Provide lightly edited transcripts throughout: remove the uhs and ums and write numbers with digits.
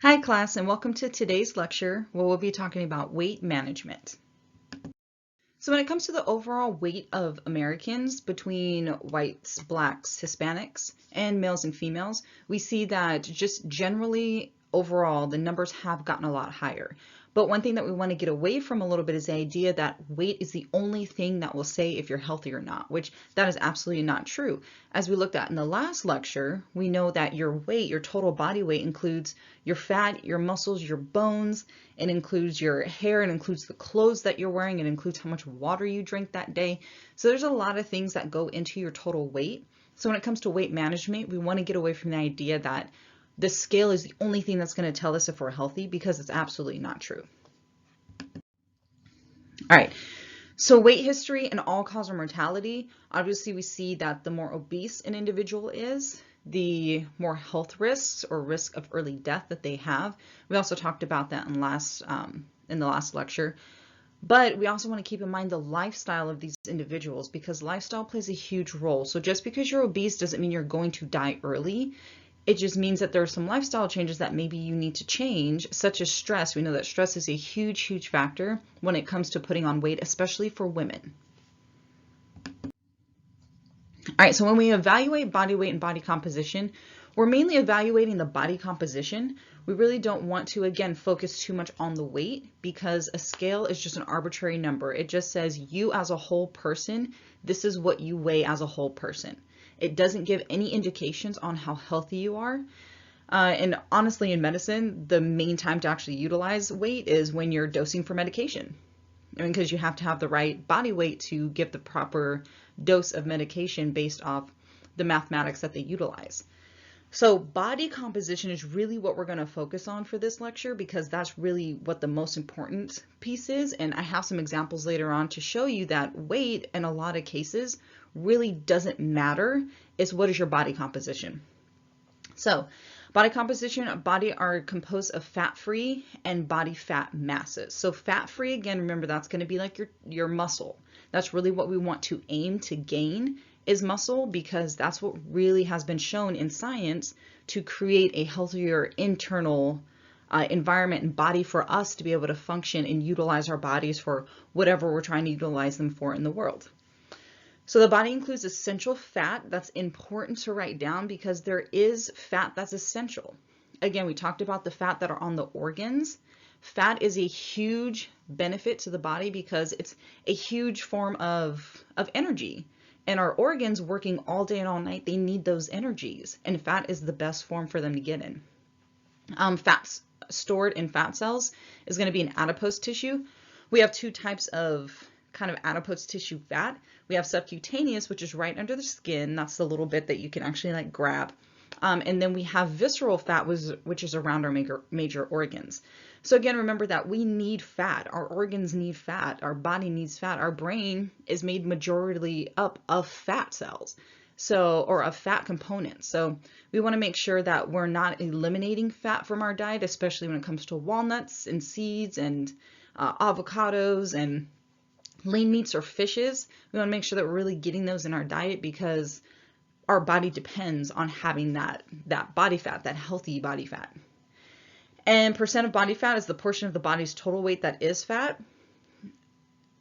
Hi class, and welcome to today's lecture where we'll be talking about weight management. So when it comes to the overall weight of Americans between whites, blacks, Hispanics, and males and females, we see that just generally overall the numbers have gotten a lot higher. But one thing that we want to get away from a little bit is the idea that weight is the only thing that will say if you're healthy or not, which that is absolutely not true. As we looked at in the last lecture, we know that your weight, your total body weight, includes your fat, your muscles, your bones. It includes your hair, it includes the clothes that you're wearing, it includes how much water you drink that day. So there's a lot of things that go into your total weight. So when it comes to weight management, we want to get away from the idea that the scale is the only thing that's going to tell us if we're healthy, because it's absolutely not true. All right, so weight history and all-cause mortality, obviously we see that the more obese an individual is, the more health risks or risk of early death that they have. We also talked about that in the last lecture. But we also want to keep in mind the lifestyle of these individuals, because lifestyle plays a huge role. So just because you're obese doesn't mean you're going to die early. It just means that there are some lifestyle changes that maybe you need to change, such as stress. We know that stress is a huge, huge factor when it comes to putting on weight, especially for women. All right, so when we evaluate body weight and body composition, we're mainly evaluating the body composition. We really don't want to, again, focus too much on the weight, because a scale is just an arbitrary number. It just says you as a whole person, this is what you weigh as a whole person. It doesn't give any indications on how healthy you are. And honestly, in medicine, the main time to actually utilize weight is when you're dosing for medication. I mean, because you have to have the right body weight to give the proper dose of medication based off the mathematics that they utilize. So body composition is really what we're going to focus on for this lecture, because that's really what the most important piece is. And I have some examples later on to show you that weight in a lot of cases really doesn't matter. It's what is your body composition. So body composition, body are composed of fat-free and body fat masses. So fat-free, again, remember that's going to be like your muscle. That's really what we want to aim to gain, is muscle, because that's what really has been shown in science to create a healthier internal environment and body for us to be able to function and utilize our bodies for whatever we're trying to utilize them for in the world. So the body includes essential fat. That's important to write down, because there is fat that's essential. Again, we talked about the fat that are on the organs. Fat is a huge benefit to the body because it's a huge form of energy. And our organs, working all day and all night, they need those energies. And fat is the best form for them to get in. Fats stored in fat cells is going to be in adipose tissue. We have two types of kind of adipose tissue fat. We have subcutaneous, which is right under the skin. That's the little bit that you can actually like grab. And then we have visceral fat, which is around our major organs. So again, remember that we need fat. Our organs need fat. Our body needs fat. Our brain is made majority up of fat cells, or of fat components. So we want to make sure that we're not eliminating fat from our diet, especially when it comes to walnuts and seeds and avocados and lean meats or fishes. We want to make sure that we're really getting those in our diet, because our body depends on having that body fat, that healthy body fat. And percent of body fat is the portion of the body's total weight that is fat.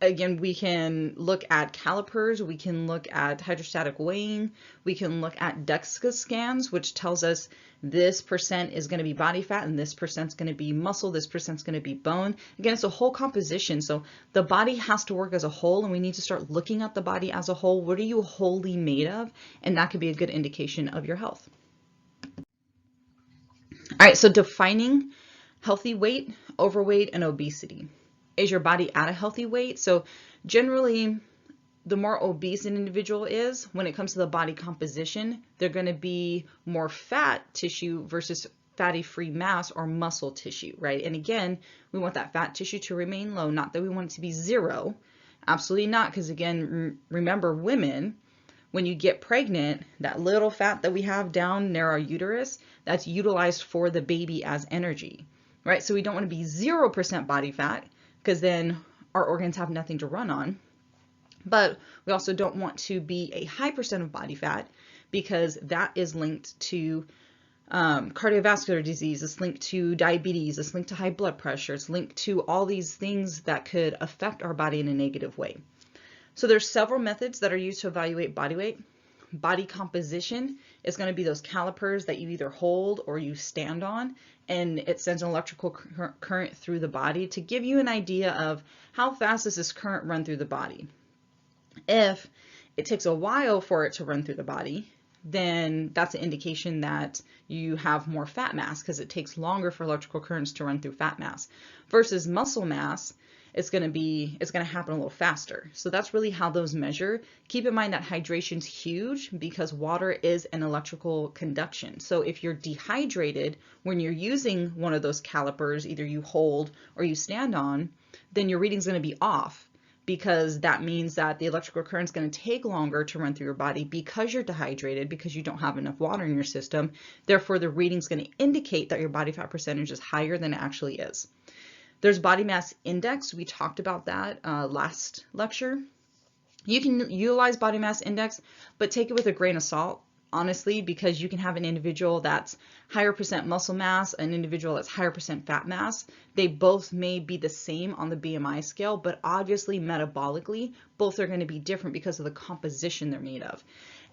Again, we can look at calipers, we can look at hydrostatic weighing, we can look at DEXA scans, which tells us this percent is going to be body fat and this percent is going to be muscle, this percent is going to be bone. Again, it's a whole composition. So the body has to work as a whole, and we need to start looking at the body as a whole. What are you wholly made of? And that could be a good indication of your health. All right, so defining healthy weight, overweight, and obesity. Is your body at a healthy weight? So generally, the more obese an individual is, when it comes to the body composition, they're going to be more fat tissue versus fatty-free mass or muscle tissue, right? And again, we want that fat tissue to remain low, not that we want it to be zero. Absolutely not, because again, remember, women, when you get pregnant, that little fat that we have down near our uterus, that's utilized for the baby as energy, right? So we don't want to be 0% body fat, because then our organs have nothing to run on. But we also don't want to be a high percent of body fat, because that is linked to cardiovascular disease, it's linked to diabetes, it's linked to high blood pressure, it's linked to all these things that could affect our body in a negative way. So there's several methods that are used to evaluate body weight. Body composition is going to be those calipers that you either hold or you stand on, and it sends an electrical current through the body to give you an idea of how fast does this current run through the body. If it takes a while for it to run through the body, then that's an indication that you have more fat mass, because it takes longer for electrical currents to run through fat mass. Versus muscle mass, it's going to happen a little faster. So that's really how those measure. Keep in mind that hydration's huge because water is an electrical conduction. So if you're dehydrated when you're using one of those calipers, either you hold or you stand on, then your reading's going to be off, because that means that the electrical current is going to take longer to run through your body because you're dehydrated, because you don't have enough water in your system. Therefore, the reading is going to indicate that your body fat percentage is higher than it actually is. There's body mass index. We talked about that last lecture. You can utilize body mass index, but take it with a grain of salt, honestly, because you can have an individual that's higher percent muscle mass, an individual that's higher percent fat mass. They both may be the same on the BMI scale, but obviously metabolically, both are going to be different because of the composition they're made of.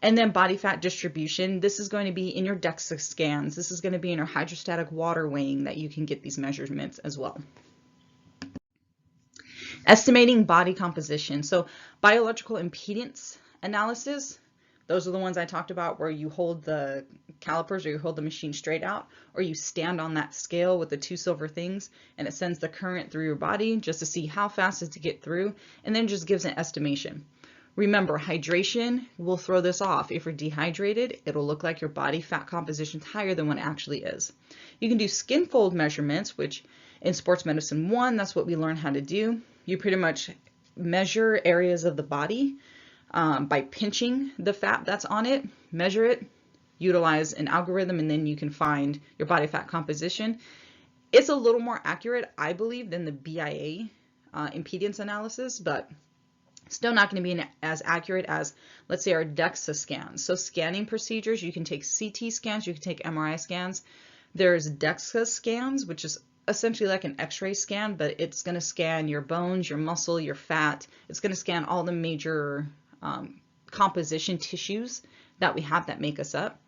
And then body fat distribution, this is going to be in your DEXA scans. This is going to be in your hydrostatic water weighing that you can get these measurements as well. Estimating body composition. So biological impedance analysis, those are the ones I talked about where you hold the calipers or you hold the machine straight out, or you stand on that scale with the two silver things and it sends the current through your body just to see how fast it to get through, and then just gives an estimation. Remember, hydration will throw this off. If you're dehydrated, it'll look like your body fat composition is higher than what it actually is. You can do skin fold measurements, which in Sports Medicine 1, that's what we learn how to do. You pretty much measure areas of the body by pinching the fat that's on it, measure it, utilize an algorithm, and then you can find your body fat composition. It's a little more accurate, I believe, than the BIA impedance analysis, but still not going to be as accurate as, let's say, our DEXA scans. So scanning procedures, you can take CT scans, you can take MRI scans. There's DEXA scans, which is essentially like an x-ray scan, but it's going to scan your bones, your muscle, your fat. It's going to scan all the major composition tissues that we have that make us up.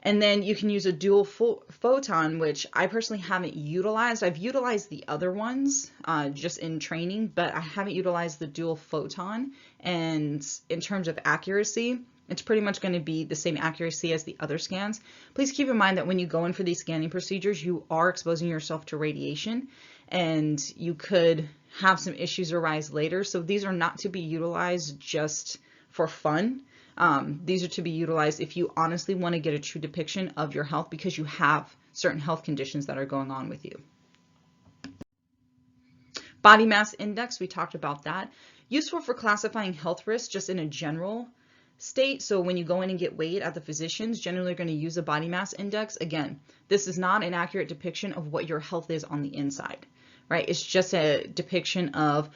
And then you can use a dual photon, which I personally haven't utilized. I've utilized the other ones just in training, but I haven't utilized the dual photon. And in terms of accuracy, it's pretty much going to be the same accuracy as the other scans. Please keep in mind that when you go in for these scanning procedures, you are exposing yourself to radiation, and you could have some issues arise later. So these are not to be utilized just for fun. These are to be utilized if you honestly want to get a true depiction of your health, because you have certain health conditions that are going on with you. Body mass index, we talked about that. Useful for classifying health risks just in a general state. So when you go in and get weighed at the physicians, generally you're going to use a body mass index. Again, this is not an accurate depiction of what your health is on the inside, right? It's just a depiction of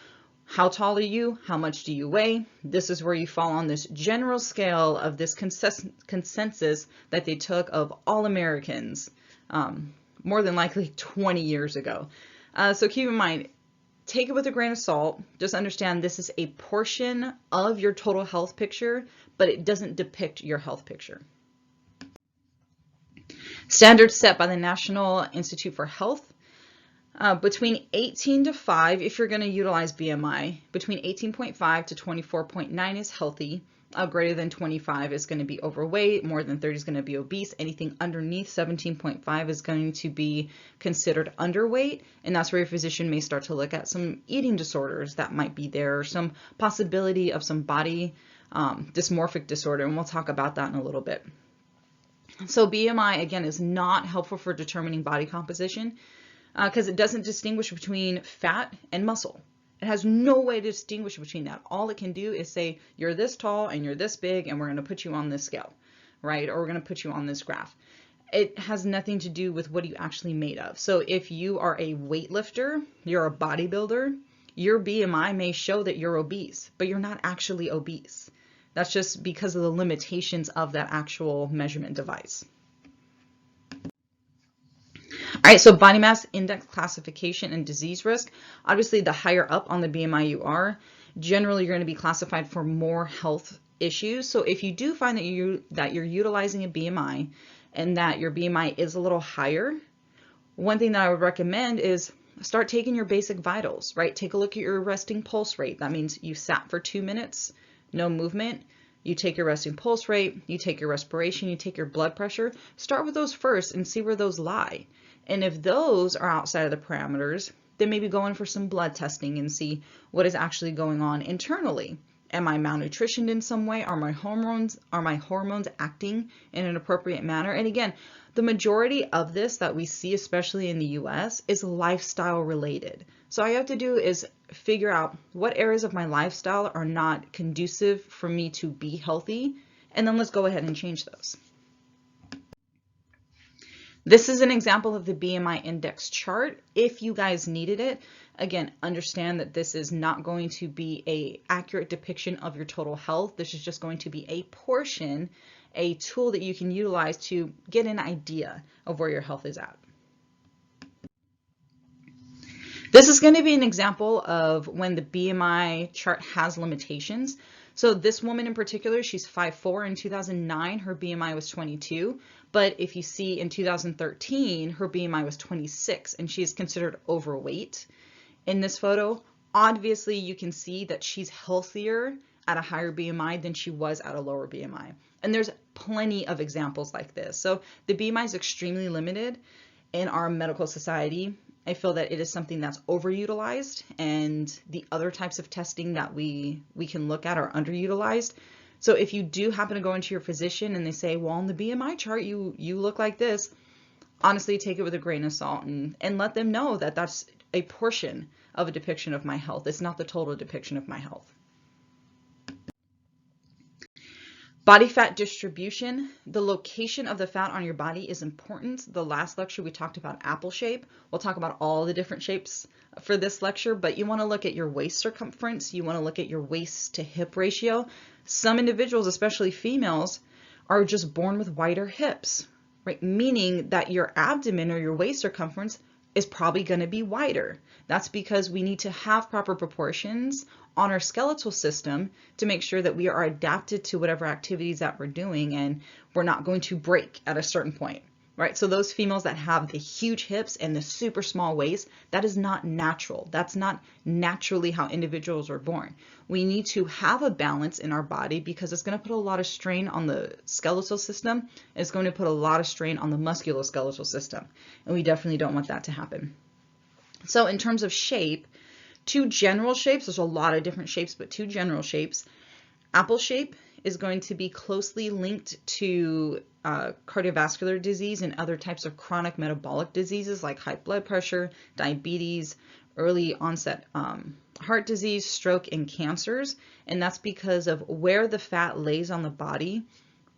how tall are you? How much do you weigh? This is where you fall on this general scale of this consensus that they took of all Americans more than likely 20 years ago. So keep in mind, take it with a grain of salt. Just understand this is a portion of your total health picture, but it doesn't depict your health picture. Standards set by the National Institute for Health. Between 18 to 5, if you're going to utilize BMI, between 18.5 to 24.9 is healthy. Greater than 25 is going to be overweight. More than 30 is going to be obese. Anything underneath 17.5 is going to be considered underweight. And that's where your physician may start to look at some eating disorders that might be there, or some possibility of some body dysmorphic disorder. And we'll talk about that in a little bit. So BMI, again, is not helpful for determining body composition, because it doesn't distinguish between fat and muscle. It has no way to distinguish between that. All it can do is say, you're this tall and you're this big, and we're going to put you on this scale, right? Or we're going to put you on this graph. It has nothing to do with what you actually made of. So if you are a weightlifter, you're a bodybuilder, your BMI may show that you're obese, but you're not actually obese. That's just because of the limitations of that actual measurement device. All right, so body mass index classification and disease risk. Obviously, the higher up on the BMI you are, generally you're going to be classified for more health issues. So if you do find that you're utilizing a BMI and that your BMI is a little higher, one thing that I would recommend is start taking your basic vitals, right? Take a look at your resting pulse rate. That means you sat for 2 minutes, no movement. You take your resting pulse rate, you take your respiration, you take your blood pressure. Start with those first and see where those lie. And if those are outside of the parameters, then maybe go in for some blood testing and see what is actually going on internally. Am I malnutritioned in some way? Are my hormones acting in an appropriate manner? And again, the majority of this that we see, especially in the US, is lifestyle related. So all you have to do is figure out what areas of my lifestyle are not conducive for me to be healthy, and then let's go ahead and change those. This is an example of the BMI index chart. If you guys needed it, again, understand that this is not going to be an accurate depiction of your total health. This is just going to be a portion, a tool that you can utilize to get an idea of where your health is at. This is going to be an example of when the BMI chart has limitations. So this woman in particular, she's 5'4". In 2009, her BMI was 22. But if you see in 2013, her BMI was 26, and she is considered overweight. In this photo, obviously you can see that she's healthier at a higher BMI than she was at a lower BMI. And there's plenty of examples like this. So the BMI is extremely limited in our medical society. I feel that it is something that's overutilized, and the other types of testing that we can look at are underutilized. So if you do happen to go into your physician and they say, well, on the BMI chart, you look like this, honestly, take it with a grain of salt and let them know that that's a portion of a depiction of my health. It's not the total depiction of my health. Body fat distribution. The location of the fat on your body is important. The last lecture we talked about apple shape. We'll talk about all the different shapes for this lecture, but you want to look at your waist circumference. You want to look at your waist to hip ratio. Some individuals, especially females, are just born with wider hips, right? Meaning that your abdomen or your waist circumference is probably going to be wider. That's because we need to have proper proportions on our skeletal system to make sure that we are adapted to whatever activities that we're doing and we're not going to break at a certain point, right? So those females that have the huge hips and the super small waist, that is not natural. That's not naturally how individuals are born. We need to have a balance in our body because it's going to put a lot of strain on the skeletal system. It's going to put a lot of strain on the musculoskeletal system, and we definitely don't want that to happen. So in terms of shape, two general shapes, there's a lot of different shapes, but two general shapes. Apple shape is going to be closely linked to cardiovascular disease and other types of chronic metabolic diseases like high blood pressure, diabetes, early onset heart disease, stroke, and cancers. And that's because of where the fat lays on the body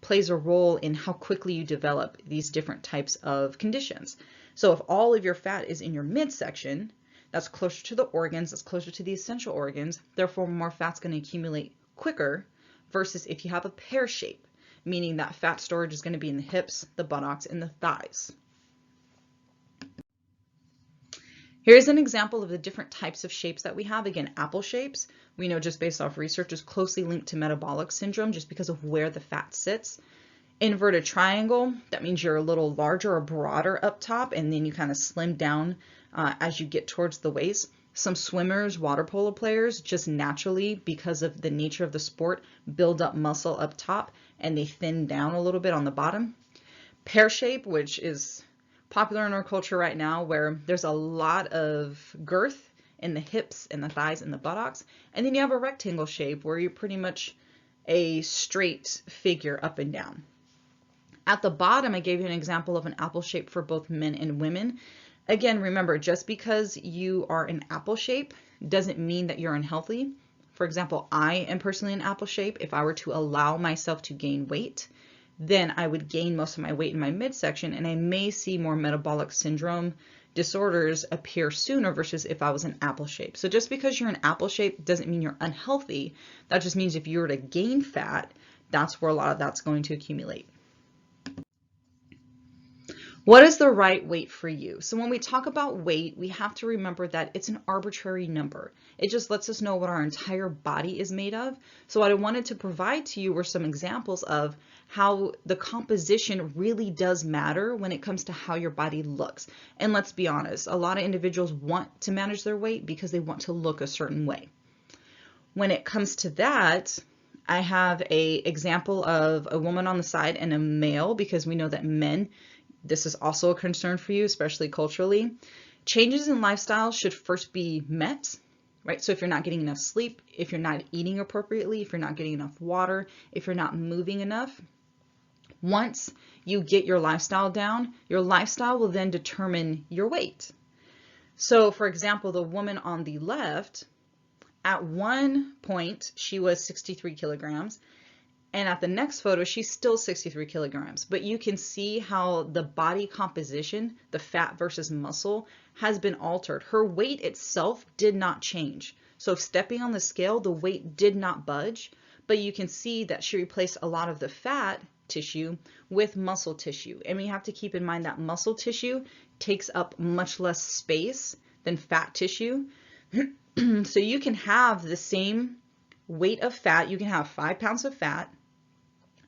plays a role in how quickly you develop these different types of conditions. So if all of your fat is in your midsection, that's closer to the organs, that's closer to the essential organs, therefore more fat's going to accumulate quicker versus if you have a pear shape, meaning that fat storage is going to be in the hips, the buttocks, and the thighs. Here's an example of the different types of shapes that we have. Again, apple shapes, we know just based off research, is closely linked to metabolic syndrome just because of where the fat sits. Inverted triangle, that means you're a little larger or broader up top, and then you kind of slim down as you get towards the waist. Some swimmers, water polo players, just naturally, because of the nature of the sport, build up muscle up top and they thin down a little bit on the bottom. Pear shape, which is popular in our culture right now, where there's a lot of girth in the hips and the thighs and the buttocks. And then you have a rectangle shape where you're pretty much a straight figure up and down. At the bottom, I gave you an example of an apple shape for both men and women. Again, remember, just because you are an apple shape doesn't mean that you're unhealthy. For example, I am personally an apple shape. If I were to allow myself to gain weight, then I would gain most of my weight in my midsection, and I may see more metabolic syndrome disorders appear sooner versus if I was an apple shape. So just because you're an apple shape doesn't mean you're unhealthy. That just means if you were to gain fat, that's where a lot of that's going to accumulate. What is the right weight for you? So when we talk about weight, we have to remember that it's an arbitrary number. It just lets us know what our entire body is made of. So what I wanted to provide to you were some examples of how the composition really does matter when it comes to how your body looks. And let's be honest, a lot of individuals want to manage their weight because they want to look a certain way. When it comes to that, I have an example of a woman on the side and a male, because we know that men, this is also a concern for you, especially culturally. Changes in lifestyle should first be met, right? So if you're not getting enough sleep, if you're not eating appropriately, if you're not getting enough water, if you're not moving enough, once you get your lifestyle down, your lifestyle will then determine your weight. So for example, the woman on the left, at one point, she was 63 kilograms. And at the next photo, she's still 63 kilograms. But you can see how the body composition, the fat versus muscle, has been altered. Her weight itself did not change. So stepping on the scale, the weight did not budge. But you can see that she replaced a lot of the fat tissue with muscle tissue. And we have to keep in mind that muscle tissue takes up much less space than fat tissue. So you can have the same weight of fat, you can have 5 pounds of fat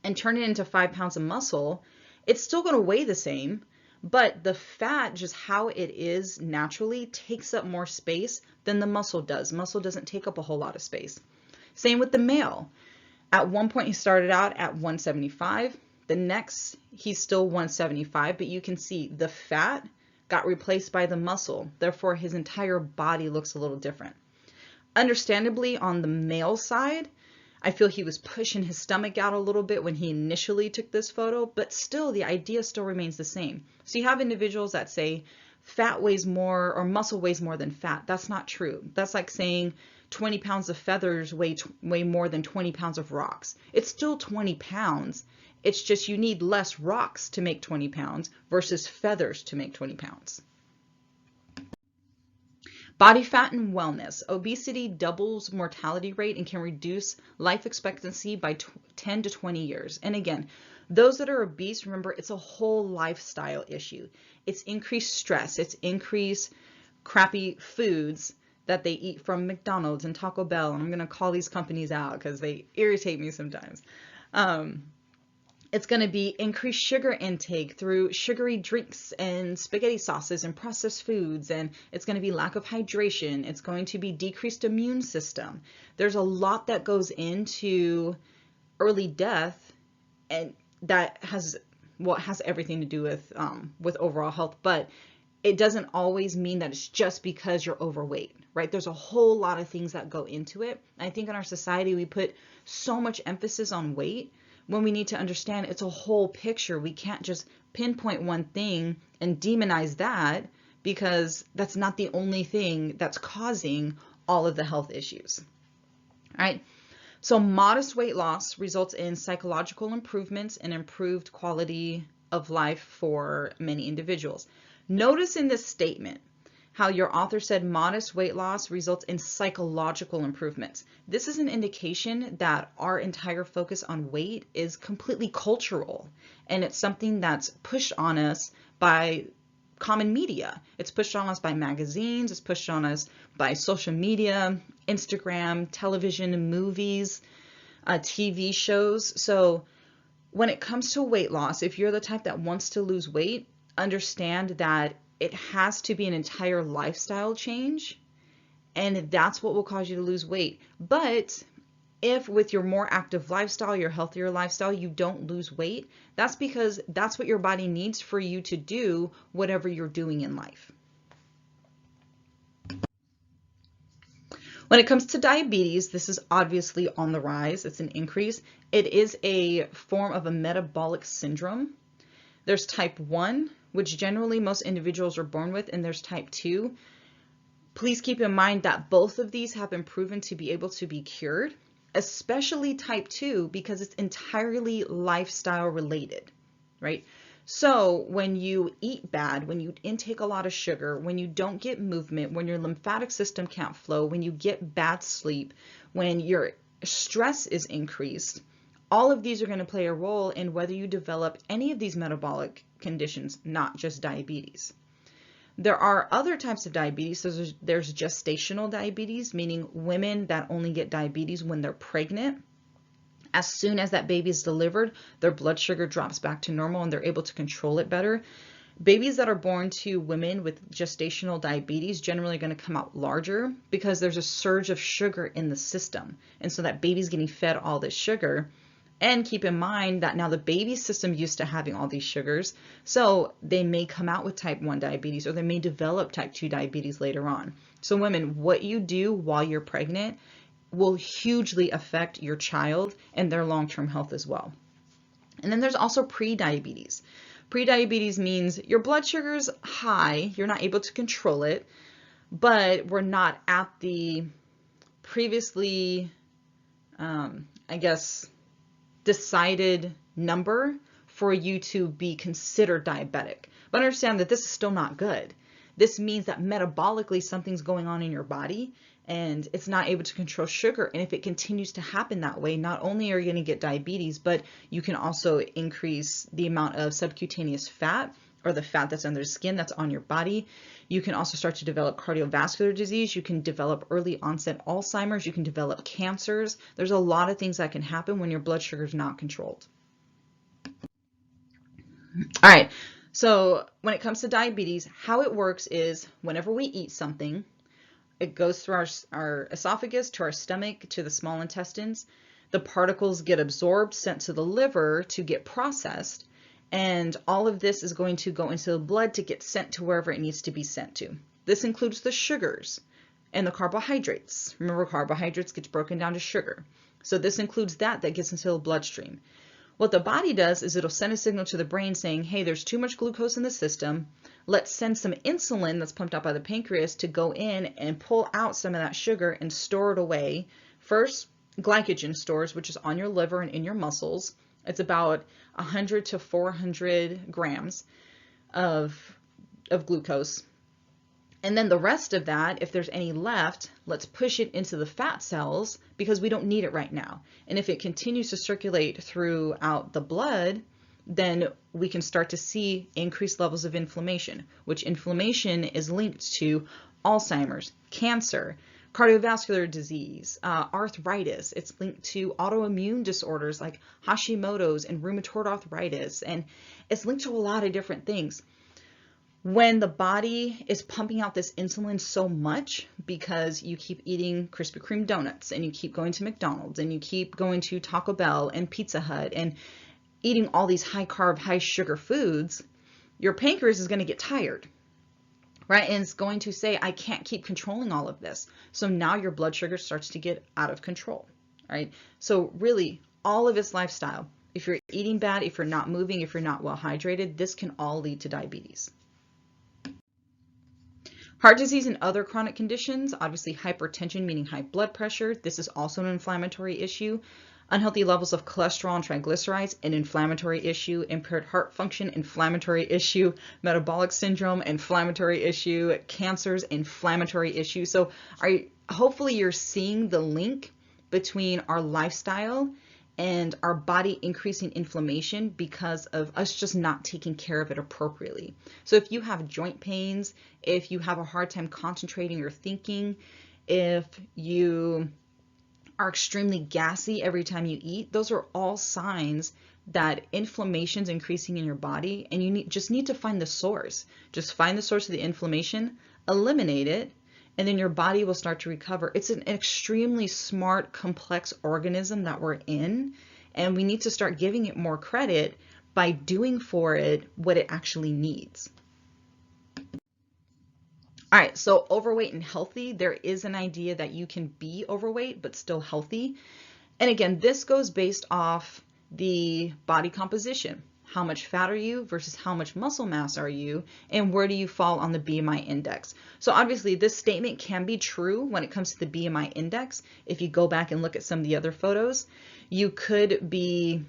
and turn it into 5 pounds of muscle. It's still going to weigh the same, but the fat, just how it is naturally, takes up more space than the muscle does. Muscle doesn't take up a whole lot of space. Same with the male. At one point he started out at 175. The next he's still 175, but you can see the fat got replaced by the muscle. Therefore, his entire body looks a little different. Understandably, on the male side, I feel he was pushing his stomach out a little bit when he initially took this photo, but still the idea still remains the same. So you have individuals that say fat weighs more or muscle weighs more than fat. That's not true. That's like saying 20 pounds of feathers weigh more than 20 pounds of rocks. It's still 20 pounds. It's just you need less rocks to make 20 pounds versus feathers to make 20 pounds. Body fat and wellness. Obesity doubles mortality rate and can reduce life expectancy by 10 to 20 years. And again, those that are obese, remember, it's a whole lifestyle issue. It's increased stress. It's increased crappy foods that they eat from McDonald's and Taco Bell. And I'm going to call these companies out because they irritate me sometimes. It's going to be increased sugar intake through sugary drinks and spaghetti sauces and processed foods, and it's going to be lack of hydration. It's going to be decreased immune system. There's a lot that goes into early death, and that has everything to do with overall health, but it doesn't always mean that it's just because you're overweight, right? There's a whole lot of things that go into it. I think in our society, we put so much emphasis on weight when we need to understand it's a whole picture. We can't just pinpoint one thing and demonize that because that's not the only thing that's causing all of the health issues. All right. So modest weight loss results in psychological improvements and improved quality of life for many individuals. Notice in this statement how your author said modest weight loss results in psychological improvements. This is an indication that our entire focus on weight is completely cultural, and it's something that's pushed on us by common media. It's pushed on us by magazines, it's pushed on us by social media, Instagram, television, movies, TV shows. So when it comes to weight loss, if you're the type that wants to lose weight, understand that it has to be an entire lifestyle change, and that's what will cause you to lose weight. But if with your more active lifestyle, your healthier lifestyle, you don't lose weight, that's because that's what your body needs for you to do whatever you're doing in life. When it comes to diabetes, this is obviously on the rise. It's an increase. It is a form of a metabolic syndrome. There's type 1, which generally most individuals are born with, and there's type 2. Please keep in mind that both of these have been proven to be able to be cured, especially type 2 because it's entirely lifestyle related, right? So when you eat bad, when you intake a lot of sugar, when you don't get movement, when your lymphatic system can't flow, when you get bad sleep, when your stress is increased, All of these are going to play a role in whether you develop any of these metabolic conditions, not just diabetes. There are other types of diabetes. So there's gestational diabetes, meaning women that only get diabetes when they're pregnant. As soon as that baby is delivered, their blood sugar drops back to normal and they're able to control it better. Babies that are born to women with gestational diabetes generally are going to come out larger because there's a surge of sugar in the system. And so that baby's getting fed all this sugar. And keep in mind that now the baby's system used to having all these sugars, so they may come out with type 1 diabetes or they may develop type 2 diabetes later on. So women, what you do while you're pregnant will hugely affect your child and their long-term health as well. And then there's also pre-diabetes. Pre-diabetes means your blood sugar's high, you're not able to control it, but we're not at the previously, decided number for you to be considered diabetic. But understand that this is still not good. This means that metabolically something's going on in your body and it's not able to control sugar. And if it continues to happen that way, not only are you going to get diabetes, but you can also increase the amount of subcutaneous fat, or the fat that's under the skin that's on your body. You can also start to develop cardiovascular disease. You can develop early onset Alzheimer's. You can develop cancers. There's a lot of things that can happen when your blood sugar is not controlled. All right, so when it comes to diabetes, how it works is whenever we eat something, it goes through our esophagus, to our stomach, to the small intestines. The particles get absorbed, sent to the liver to get processed. And all of this is going to go into the blood to get sent to wherever it needs to be sent to. This includes the sugars and the carbohydrates. Remember, carbohydrates gets broken down to sugar. So this includes that gets into the bloodstream. What the body does is it'll send a signal to the brain saying, hey, there's too much glucose in the system. Let's send some insulin that's pumped out by the pancreas to go in and pull out some of that sugar and store it away. First, glycogen stores, which is on your liver and in your muscles. It's about 100 to 400 grams of glucose. And then the rest of that, if there's any left, let's push it into the fat cells because we don't need it right now. And if it continues to circulate throughout the blood, then we can start to see increased levels of inflammation, which inflammation is linked to Alzheimer's, cancer, cardiovascular disease, arthritis. It's linked to autoimmune disorders like Hashimoto's and rheumatoid arthritis, and it's linked to a lot of different things. When the body is pumping out this insulin so much because you keep eating Krispy Kreme donuts and you keep going to McDonald's and you keep going to Taco Bell and Pizza Hut and eating all these high carb, high sugar foods, your pancreas is going to get tired. Right? And it's going to say, I can't keep controlling all of this. So now your blood sugar starts to get out of control. Right? So really, all of it's lifestyle. If you're eating bad, if you're not moving, if you're not well hydrated, this can all lead to diabetes. Heart disease and other chronic conditions, obviously hypertension, meaning high blood pressure. This is also an inflammatory issue. Unhealthy levels of cholesterol and triglycerides, an inflammatory issue. Impaired heart function, inflammatory issue. Metabolic syndrome, inflammatory issue. Cancers, inflammatory issue. So hopefully you're seeing the link between our lifestyle and our body increasing inflammation because of us just not taking care of it appropriately. So if you have joint pains, if you have a hard time concentrating or thinking, if you are extremely gassy every time you eat, those are all signs that inflammation's increasing in your body, and you just need to find the source. Just find the source of the inflammation, eliminate it, and then your body will start to recover. It's an extremely smart, complex organism that we're in, and we need to start giving it more credit by doing for it what it actually needs. All right, so overweight and healthy, there is an idea that you can be overweight but still healthy. And again, this goes based off the body composition. How much fat are you versus how much muscle mass are you, and where do you fall on the BMI index? So obviously this statement can be true when it comes to the BMI index. If you go back and look at some of the other photos, you could be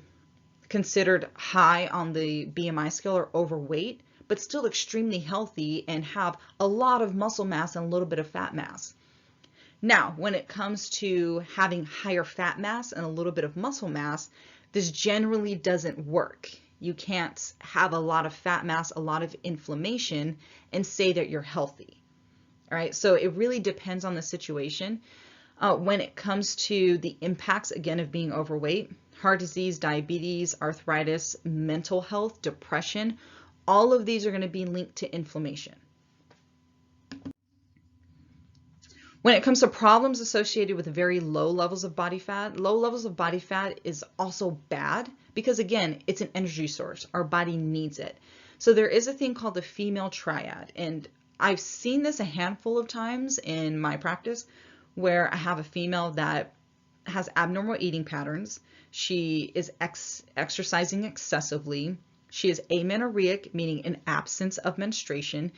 considered high on the BMI scale or overweight, but still extremely healthy and have a lot of muscle mass and a little bit of fat mass. Now, when it comes to having higher fat mass and a little bit of muscle mass, this generally doesn't work. You can't have a lot of fat mass, a lot of inflammation, and say that you're healthy. All right, so it really depends on the situation. When it comes to the impacts, again, of being overweight, heart disease, diabetes, arthritis, mental health, depression, all of these are going to be linked to inflammation. When it comes to problems associated with very low levels of body fat is also bad because, again, it's an energy source. Our body needs it. So there is a thing called the female triad, and I've seen this a handful of times in my practice where I have a female that has abnormal eating patterns. She is exercising excessively. She is amenorrheic, meaning an absence of menstruation,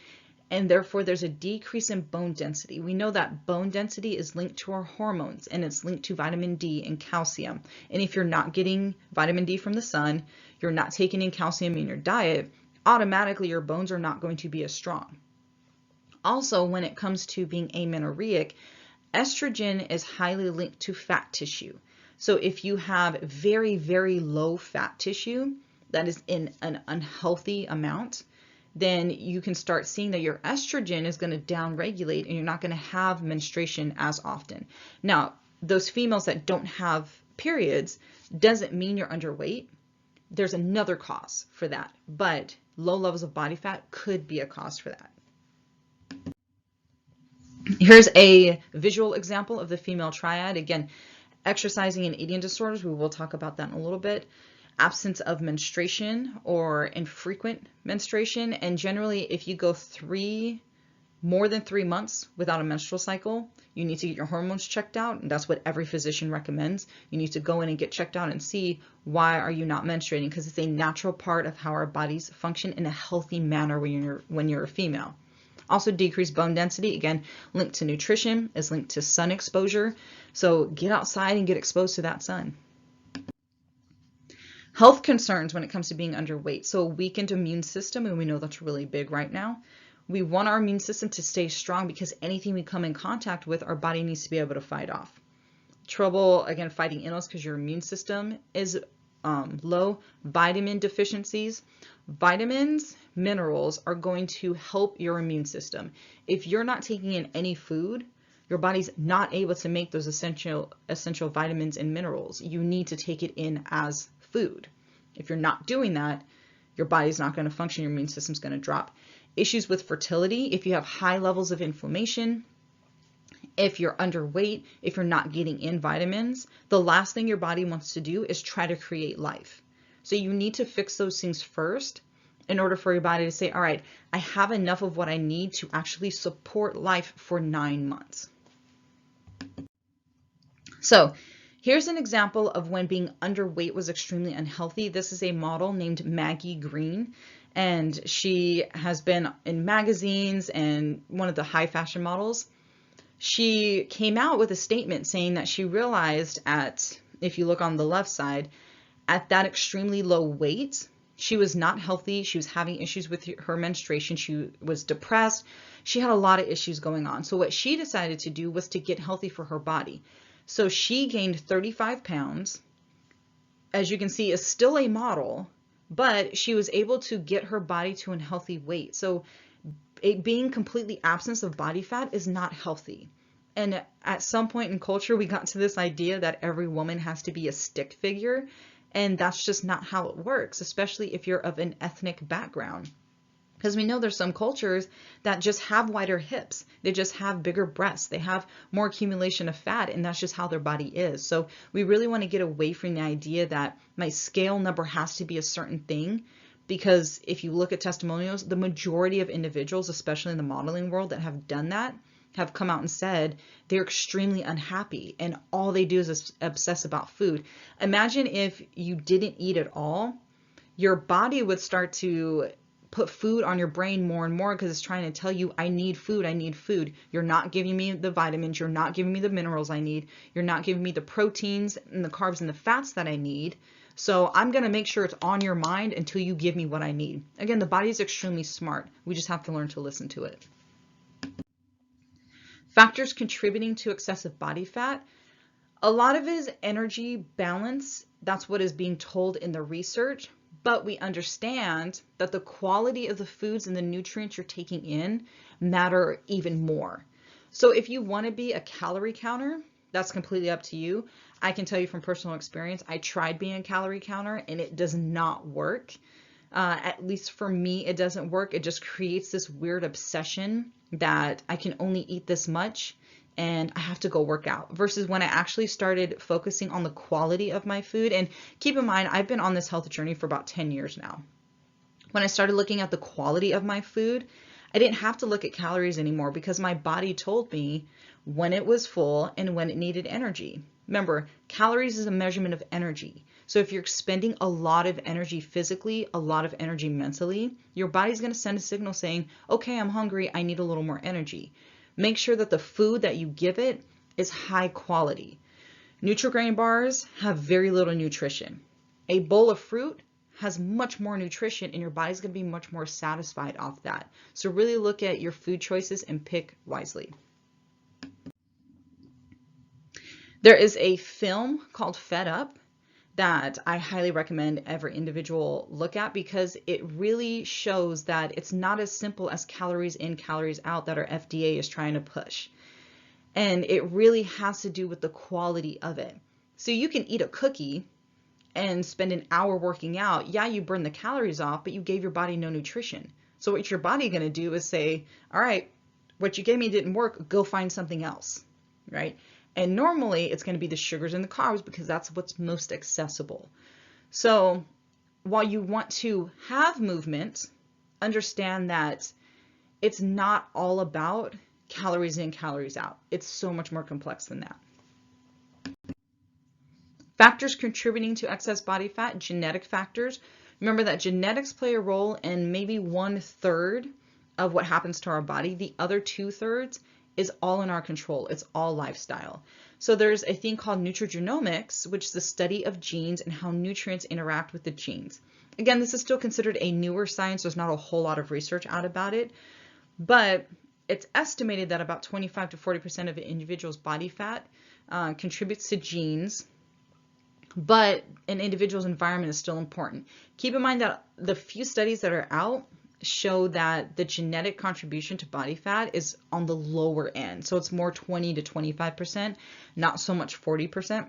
and therefore there's a decrease in bone density. We know that bone density is linked to our hormones, and it's linked to vitamin D and calcium. And if you're not getting vitamin D from the sun, you're not taking in calcium in your diet, automatically your bones are not going to be as strong. Also, when it comes to being amenorrheic, estrogen is highly linked to fat tissue. So if you have very, very low fat tissue that is in an unhealthy amount, then you can start seeing that your estrogen is going to downregulate and you're not going to have menstruation as often. Now, those females that don't have periods doesn't mean you're underweight. There's another cause for that, but low levels of body fat could be a cause for that. Here's a visual example of the female triad. Again, exercising and eating disorders, we will talk about that in a little bit. Absence of menstruation or infrequent menstruation, and generally if you go more than 3 months without a menstrual cycle, you need to get your hormones checked out, and that's what every physician recommends. You need to go in and get checked out and see why are you not menstruating, because it's a natural part of how our bodies function in a healthy manner when you're a female. Also, decreased bone density, again, linked to nutrition, is linked to sun exposure. So get outside and get exposed to that sun. Health concerns when it comes to being underweight. So a weakened immune system, and we know that's really big right now. We want our immune system to stay strong because anything we come in contact with, our body needs to be able to fight off. Trouble, again, fighting illness because your immune system is low. Vitamin deficiencies. Vitamins, minerals are going to help your immune system. If you're not taking in any food, your body's not able to make those essential vitamins and minerals. You need to take it in as food. If you're not doing that, your body's not going to function, your immune system's going to drop. Issues with fertility, if you have high levels of inflammation, if you're underweight, if you're not getting in vitamins, the last thing your body wants to do is try to create life. So you need to fix those things first in order for your body to say, all right, I have enough of what I need to actually support life for 9 months. So here's an example of when being underweight was extremely unhealthy. This is a model named Maggie Greene, and she has been in magazines and one of the high fashion models. She came out with a statement saying that she realized if you look on the left side, at that extremely low weight, she was not healthy. She was having issues with her menstruation. She was depressed. She had a lot of issues going on. So what she decided to do was to get healthy for her body. So she gained 35 pounds. As you can see, is still a model, but she was able to get her body to a healthy weight. So being completely absent of body fat is not healthy. And at some point in culture, we got to this idea that every woman has to be a stick figure. And that's just not how it works, especially if you're of an ethnic background. Because we know there's some cultures that just have wider hips. They just have bigger breasts. They have more accumulation of fat, and that's just how their body is. So we really want to get away from the idea that my scale number has to be a certain thing. Because if you look at testimonials, the majority of individuals, especially in the modeling world, that have done that, have come out and said they're extremely unhappy and all they do is obsess about food. Imagine if you didn't eat at all, your body would start to put food on your brain more and more because it's trying to tell you, I need food, I need food. You're not giving me the vitamins, you're not giving me the minerals I need, you're not giving me the proteins and the carbs and the fats that I need. So I'm going to make sure it's on your mind until you give me what I need. Again, the body is extremely smart. We just have to learn to listen to it. Factors contributing to excessive body fat. A lot of it is energy balance. That's what is being told in the research, but we understand that the quality of the foods and the nutrients you're taking in matter even more. So if you want to be a calorie counter, that's completely up to you. I can tell you from personal experience, I tried being a calorie counter and it does not work. At least for me, it doesn't work. It just creates this weird obsession that I can only eat this much and I have to go work out, versus when I actually started focusing on the quality of my food. And keep in mind, I've been on this health journey for about 10 years now. When I started looking at the quality of my food, I didn't have to look at calories anymore because my body told me when it was full and when it needed energy. Remember, calories is a measurement of energy. So if you're expending a lot of energy physically, a lot of energy mentally, your body's going to send a signal saying, okay, I'm hungry, I need a little more energy. Make sure that the food that you give it is high quality. Nutri-Grain bars have very little nutrition. A bowl of fruit has much more nutrition and your body's going to be much more satisfied off that. So really look at your food choices and pick wisely. There is a film called Fed Up that I highly recommend every individual look at because it really shows that it's not as simple as calories in, calories out that our FDA is trying to push. And it really has to do with the quality of it. So you can eat a cookie and spend an hour working out. Yeah, you burn the calories off, but you gave your body no nutrition. So what your body going to do is say, all right, what you gave me didn't work, go find something else, right? And normally it's going to be the sugars and the carbs because that's what's most accessible. So while you want to have movement, understand that it's not all about calories in, calories out. It's so much more complex than that. Factors contributing to excess body fat, genetic factors. Remember that genetics play a role in maybe 1/3 of what happens to our body. The other 2/3 is all in our control. It's all lifestyle. So there's a thing called nutrigenomics, which is the study of genes and how nutrients interact with the genes. Again, this is still considered a newer science. There's not a whole lot of research out about it, but it's estimated that about 25 to 40% of an individual's body fat contributes to genes, but an individual's environment is still important. Keep in mind that the few studies that are out show that the genetic contribution to body fat is on the lower end. So it's more 20 to 25%, not so much 40%.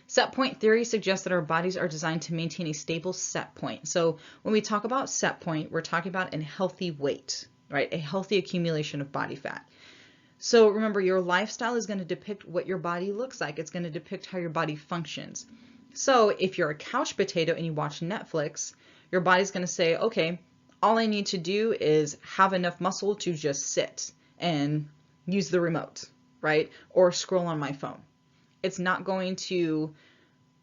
Set point theory suggests that our bodies are designed to maintain a stable set point. So when we talk about set point, we're talking about a healthy weight, right? A healthy accumulation of body fat. So remember, your lifestyle is going to depict what your body looks like. It's going to depict how your body functions. So if you're a couch potato and you watch Netflix, your body's going to say, okay, all I need to do is have enough muscle to just sit and use the remote, right? Or scroll on my phone. It's not going to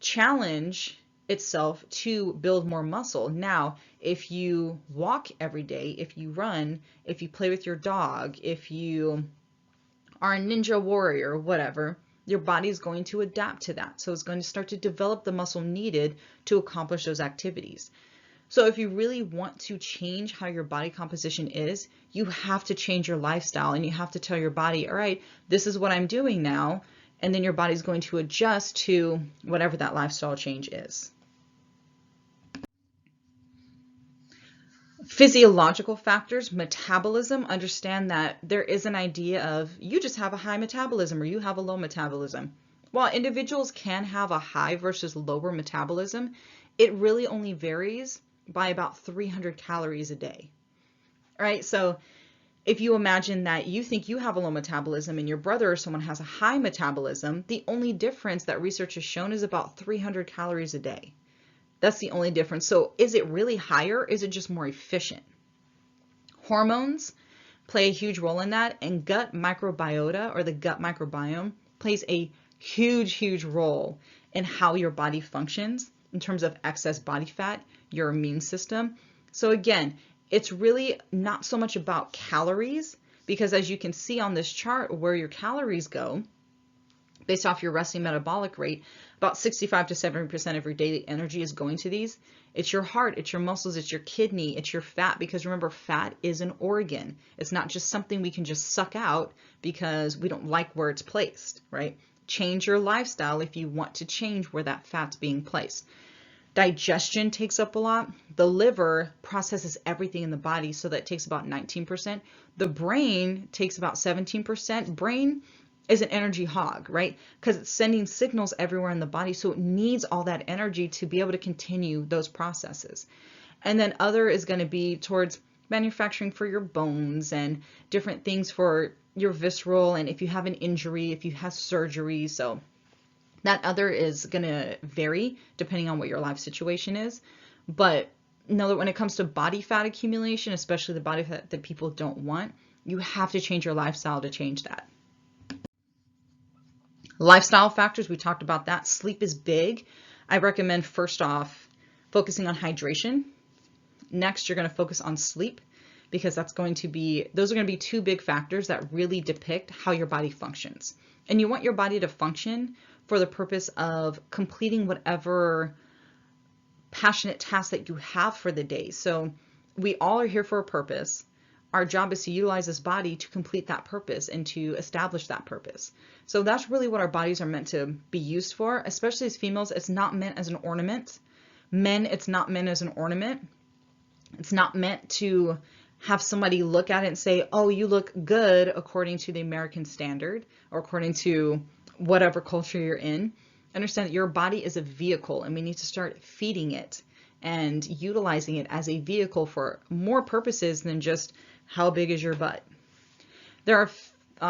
challenge itself to build more muscle. Now, if you walk every day, if you run, if you play with your dog, if you are a ninja warrior or whatever, your body is going to adapt to that. So it's going to start to develop the muscle needed to accomplish those activities. So if you really want to change how your body composition is, you have to change your lifestyle and you have to tell your body, all right, this is what I'm doing now. And then your body's going to adjust to whatever that lifestyle change is. Physiological factors, metabolism, understand that there is an idea of you just have a high metabolism or you have a low metabolism. While individuals can have a high versus lower metabolism, it really only varies by about 300 calories a day. All right, so if you imagine that you think you have a low metabolism and your brother or someone has a high metabolism, the only difference that research has shown is about 300 calories a day. That's the only difference. So is it really higher? Or is it just more efficient? Hormones play a huge role in that, and gut microbiota or the gut microbiome plays a huge role in how your body functions in terms of excess body fat, your immune system. So again, it's really not so much about calories, because as you can see on this chart where your calories go, based off your resting metabolic rate, about 65 to 70% of your daily energy is going to these. It's your heart, it's your muscles, it's your kidney, it's your fat, because remember, fat is an organ. It's not just something we can just suck out because we don't like where it's placed, right? change your lifestyle if you want to change where that fat's being placed. Digestion takes up a lot. The liver processes everything in the body, so that takes about 19%. The brain takes about 17%. Brain is an energy hog, right? Because it's sending signals everywhere in the body, so it needs all that energy to be able to continue those processes. And then other is going to be towards manufacturing for your bones and different things for your visceral, and if you have an injury, if you have surgery. So that other is going to vary depending on what your life situation is. But know that when it comes to body fat accumulation, especially the body fat that people don't want, you have to change your lifestyle to change that. Lifestyle factors, we talked about that. Sleep is big. I recommend first off focusing on hydration. Next, you're going to focus on sleep, because those are going to be two big factors that really depict how your body functions. And you want your body to function for the purpose of completing whatever passionate task that you have for the day. So we all are here for a purpose. Our job is to utilize this body to complete that purpose and to establish that purpose. So that's really what our bodies are meant to be used for, especially as females. It's not meant as an ornament. Men, it's not meant as an ornament. It's not meant to have somebody look at it and say, oh, you look good according to the American standard or according to whatever culture you're in. Understand that your body is a vehicle, and we need to start feeding it and utilizing it as a vehicle for more purposes than just how big is your butt. There are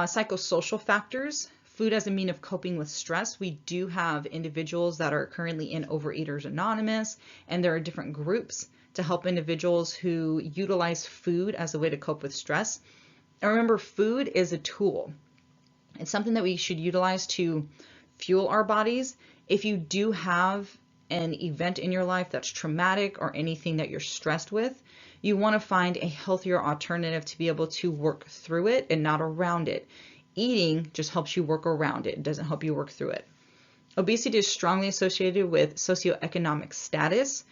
psychosocial factors. Food as a mean of coping with stress. We do have individuals that are currently in Overeaters Anonymous, and there are different groups to help individuals who utilize food as a way to cope with stress. And remember, food is a tool. It's something that we should utilize to fuel our bodies. If you do have an event in your life that's traumatic or anything that you're stressed with, you want to find a healthier alternative to be able to work through it and not around it. Eating just helps you work around it. It doesn't help you work through it. Obesity is strongly associated with socioeconomic status.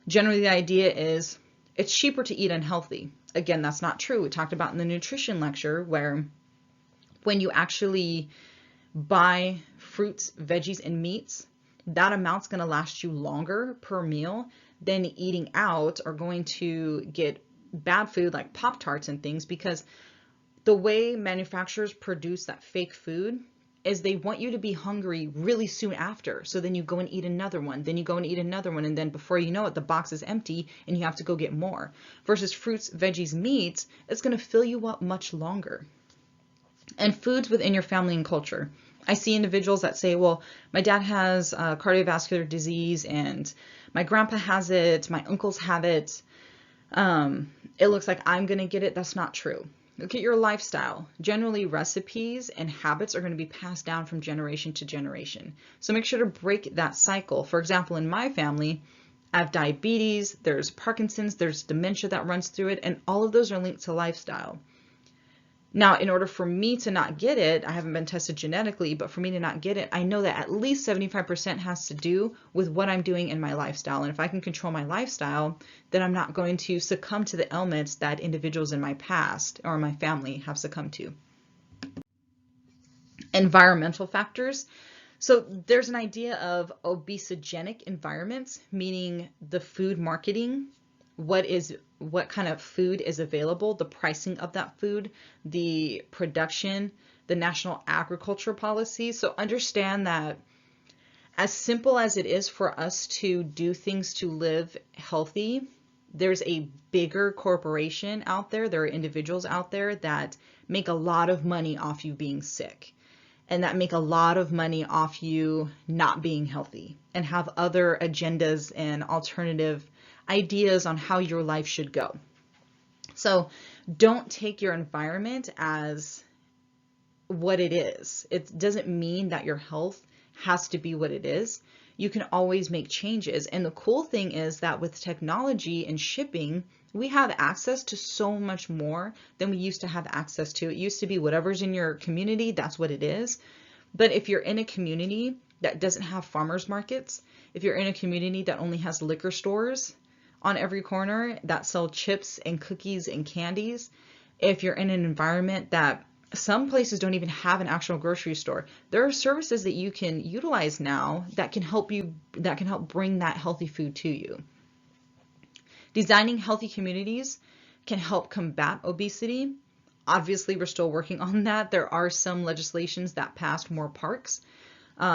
Generally, the idea is it's cheaper to eat unhealthy. Again, that's not true. We talked about in the nutrition lecture where when you actually buy fruits, veggies, and meats, that amount's going to last you longer per meal than eating out or going to get bad food like Pop-Tarts and things, because the way manufacturers produce that fake food is they want you to be hungry really soon after. So then you go and eat another one, then you go and eat another one, and then before you know it, the box is empty and you have to go get more. Versus fruits, veggies, meats, it's going to fill you up much longer. And foods within your family and culture. I see individuals that say, well, my dad has cardiovascular disease and my grandpa has it, my uncles have it. It looks like I'm going to get it. That's not true. Look at your lifestyle. Generally, recipes and habits are going to be passed down from generation to generation. So make sure to break that cycle. For example, in my family, I have diabetes, there's Parkinson's, there's dementia that runs through it, and all of those are linked to lifestyle. Now, in order for me to not get it, I haven't been tested genetically, but for me to not get it, I know that at least 75% has to do with what I'm doing in my lifestyle. And if I can control my lifestyle, then I'm not going to succumb to the ailments that individuals in my past or my family have succumbed to. Environmental factors. So there's an idea of obesogenic environments, meaning the food marketing, what kind of food is available, the pricing of that food, the production, the national agriculture policy. So understand that as simple as it is for us to do things to live healthy, there's a bigger corporation out there. There are individuals out there that make a lot of money off you being sick, and that make a lot of money off you not being healthy and have other agendas and alternative ideas on how your life should go. So don't take your environment as what it is. It doesn't mean that your health has to be what it is. You can always make changes. And the cool thing is that with technology and shipping, we have access to so much more than we used to have access to. It used to be whatever's in your community, that's what it is. But if you're in a community that doesn't have farmers markets, if you're in a community that only has liquor stores on every corner that sell chips and cookies and candies, if you're in an environment that Some places don't even have an actual grocery store. There are services that you can utilize now that can help bring that healthy food to you. Designing healthy communities can help combat obesity. Obviously, we're still working on that. There are some legislations that passed more parks,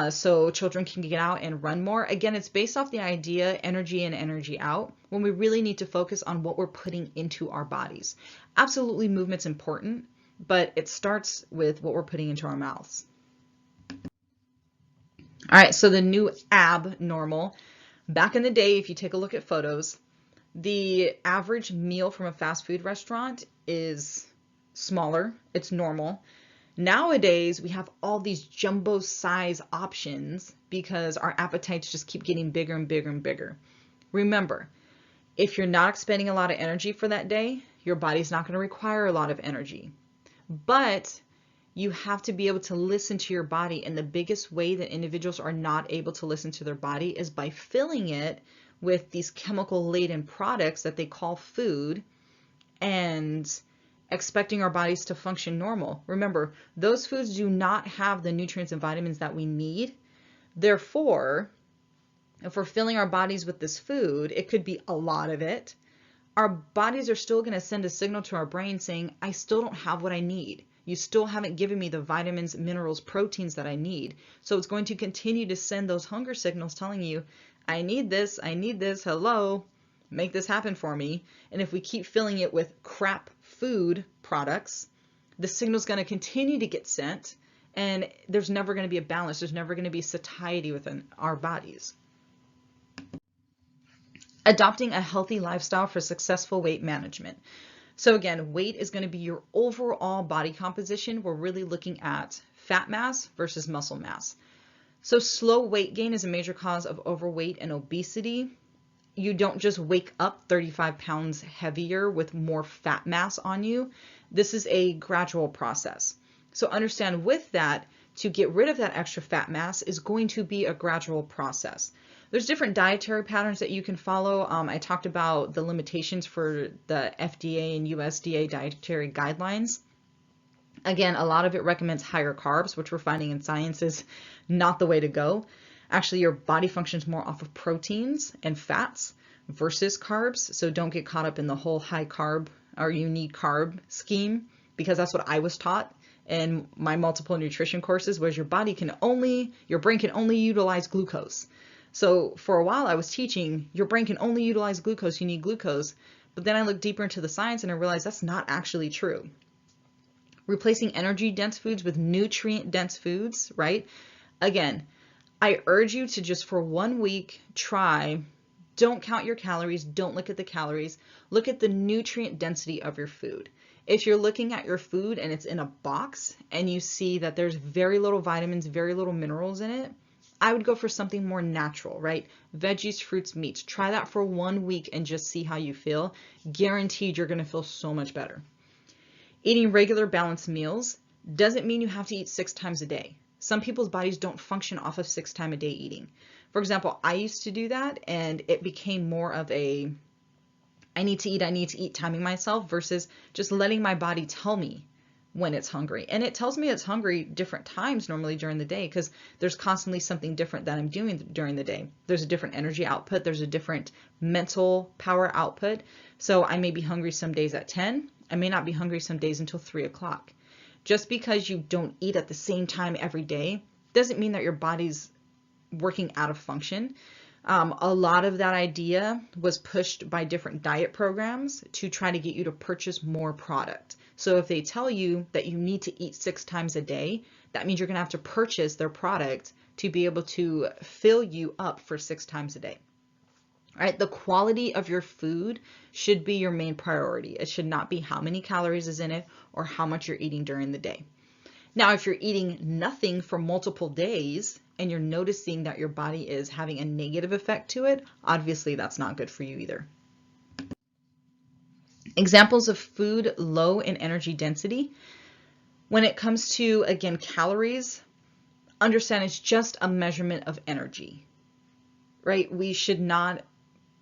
so children can get out and run more. Again, it's based off the idea energy in, energy out, when we really need to focus on what we're putting into our bodies. Absolutely, movement's important, but it starts with what we're putting into our mouths. All right, so the new abnormal. Back in the day, if you take a look at photos, the average meal from a fast food restaurant is smaller. It's normal. Nowadays, we have all these jumbo size options because our appetites just keep getting bigger and bigger and bigger. Remember, if you're not expending a lot of energy for that day, your body's not going to require a lot of energy. But you have to be able to listen to your body, and the biggest way that individuals are not able to listen to their body is by filling it with these chemical-laden products that they call food and expecting our bodies to function normal. Remember, those foods do not have the nutrients and vitamins that we need. Therefore, if we're filling our bodies with this food, it could be a lot of it. Our bodies are still going to send a signal to our brain saying, I still don't have what I need. You still haven't given me the vitamins, minerals, proteins that I need. So it's going to continue to send those hunger signals telling you, I need this, hello, make this happen for me. And if we keep filling it with crap food products, the signal's going to continue to get sent, and there's never going to be a balance. There's never going to be satiety within our bodies. Adopting a healthy lifestyle for successful weight management. So again, weight is going to be your overall body composition. We're really looking at fat mass versus muscle mass. So slow weight gain is a major cause of overweight and obesity. You don't just wake up 35 pounds heavier with more fat mass on you. This is a gradual process. So understand with that, to get rid of that extra fat mass is going to be a gradual process. There's different dietary patterns that you can follow. I talked about the limitations for the FDA and USDA dietary guidelines. Again, a lot of it recommends higher carbs, which we're finding in science is not the way to go. Actually, your body functions more off of proteins and fats versus carbs. So don't get caught up in the whole high carb or you need carb scheme, because that's what I was taught in my multiple nutrition courses, was your brain can only utilize glucose. So for a while I was teaching your brain can only utilize glucose, you need glucose. But then I looked deeper into the science and I realized that's not actually true. Replacing energy dense foods with nutrient dense foods, right? Again, I urge you to just for 1 week try, don't count your calories, don't look at the calories, look at the nutrient density of your food. If you're looking at your food and it's in a box and you see that there's very little vitamins, very little minerals in it, I would go for something more natural, right? Veggies, fruits, meats. Try that for 1 week and just see how you feel. Guaranteed you're going to feel so much better. Eating regular balanced meals doesn't mean you have to eat 6 times a day. Some people's bodies don't function off of 6 times a day eating. For example, I used to do that and it became more of a I need to eat timing myself versus just letting my body tell me when it's hungry. And it tells me it's hungry different times normally during the day because there's constantly something different that I'm doing during the day. There's a different energy output. There's a different mental power output. So I may be hungry some days at 10. I may not be hungry some days until 3 o'clock. Just because you don't eat at the same time every day doesn't mean that your body's working out of function. A lot of that idea was pushed by different diet programs to try to get you to purchase more product. So if they tell you that you need to eat 6 times a day, that means you're going to have to purchase their product to be able to fill you up for 6 times a day. All right, the quality of your food should be your main priority. It should not be how many calories is in it or how much you're eating during the day. Now, if you're eating nothing for multiple days and you're noticing that your body is having a negative effect to it, obviously that's not good for you either. Examples of food low in energy density. When it comes to, again, calories, understand it's just a measurement of energy, right? We should not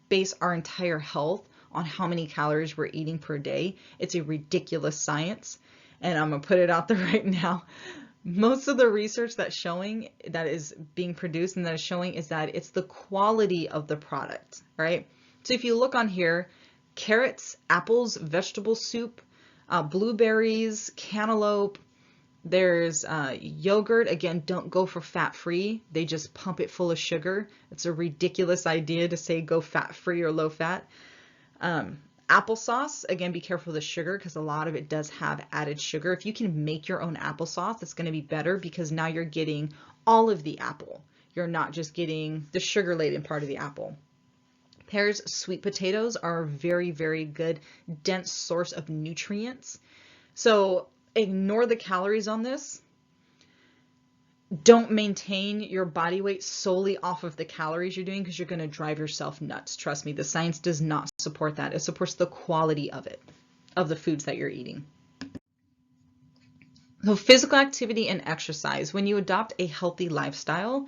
base our entire health on how many calories we're eating per day. It's a ridiculous science. and I'm gonna put it out there right now. Most of the research that is being produced and that is showing is that it's the quality of the product, right? So if you look on here, carrots, apples, vegetable soup, blueberries, cantaloupe, there's yogurt. Again, don't go for fat-free. They just pump it full of sugar. It's a ridiculous idea to say go fat-free or low-fat. Applesauce, again, be careful of the sugar because a lot of it does have added sugar. If you can make your own applesauce, it's going to be better because now you're getting all of the apple. You're not just getting the sugar-laden part of the apple. Pears, sweet potatoes are a very, very good, dense source of nutrients. So ignore the calories on this. Don't maintain your body weight solely off of the calories you're doing because you're going to drive yourself nuts. Trust me, the science does not support that. It supports the quality of it, of the foods that you're eating. So physical activity and exercise. When you adopt a healthy lifestyle,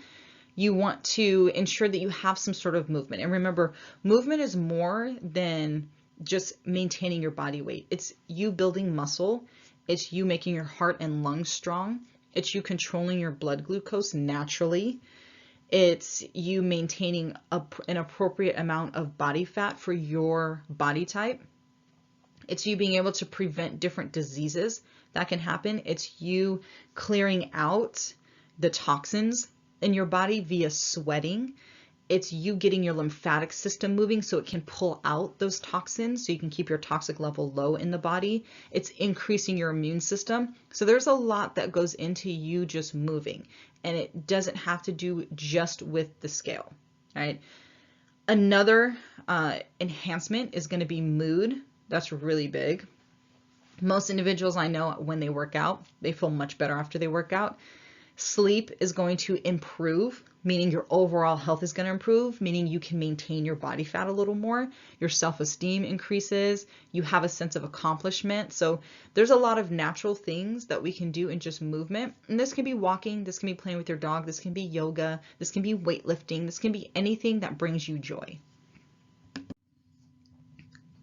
you want to ensure that you have some sort of movement. And remember, movement is more than just maintaining your body weight. It's you building muscle. It's you making your heart and lungs strong. It's you controlling your blood glucose naturally. It's you maintaining an appropriate amount of body fat for your body type. It's you being able to prevent different diseases that can happen. It's you clearing out the toxins in your body via sweating. It's you getting your lymphatic system moving so it can pull out those toxins so you can keep your toxic level low in the body. It's increasing your immune system. So there's a lot that goes into you just moving, and it doesn't have to do just with the scale, right? Another enhancement is going to be mood. That's really big. Most individuals I know, when they work out, they feel much better after they work out. Sleep is going to improve, meaning your overall health is going to improve, meaning you can maintain your body fat a little more. Your self-esteem increases. You have a sense of accomplishment. So there's a lot of natural things that we can do in just movement. And this can be walking. This can be playing with your dog. This can be yoga. This can be weightlifting. This can be anything that brings you joy.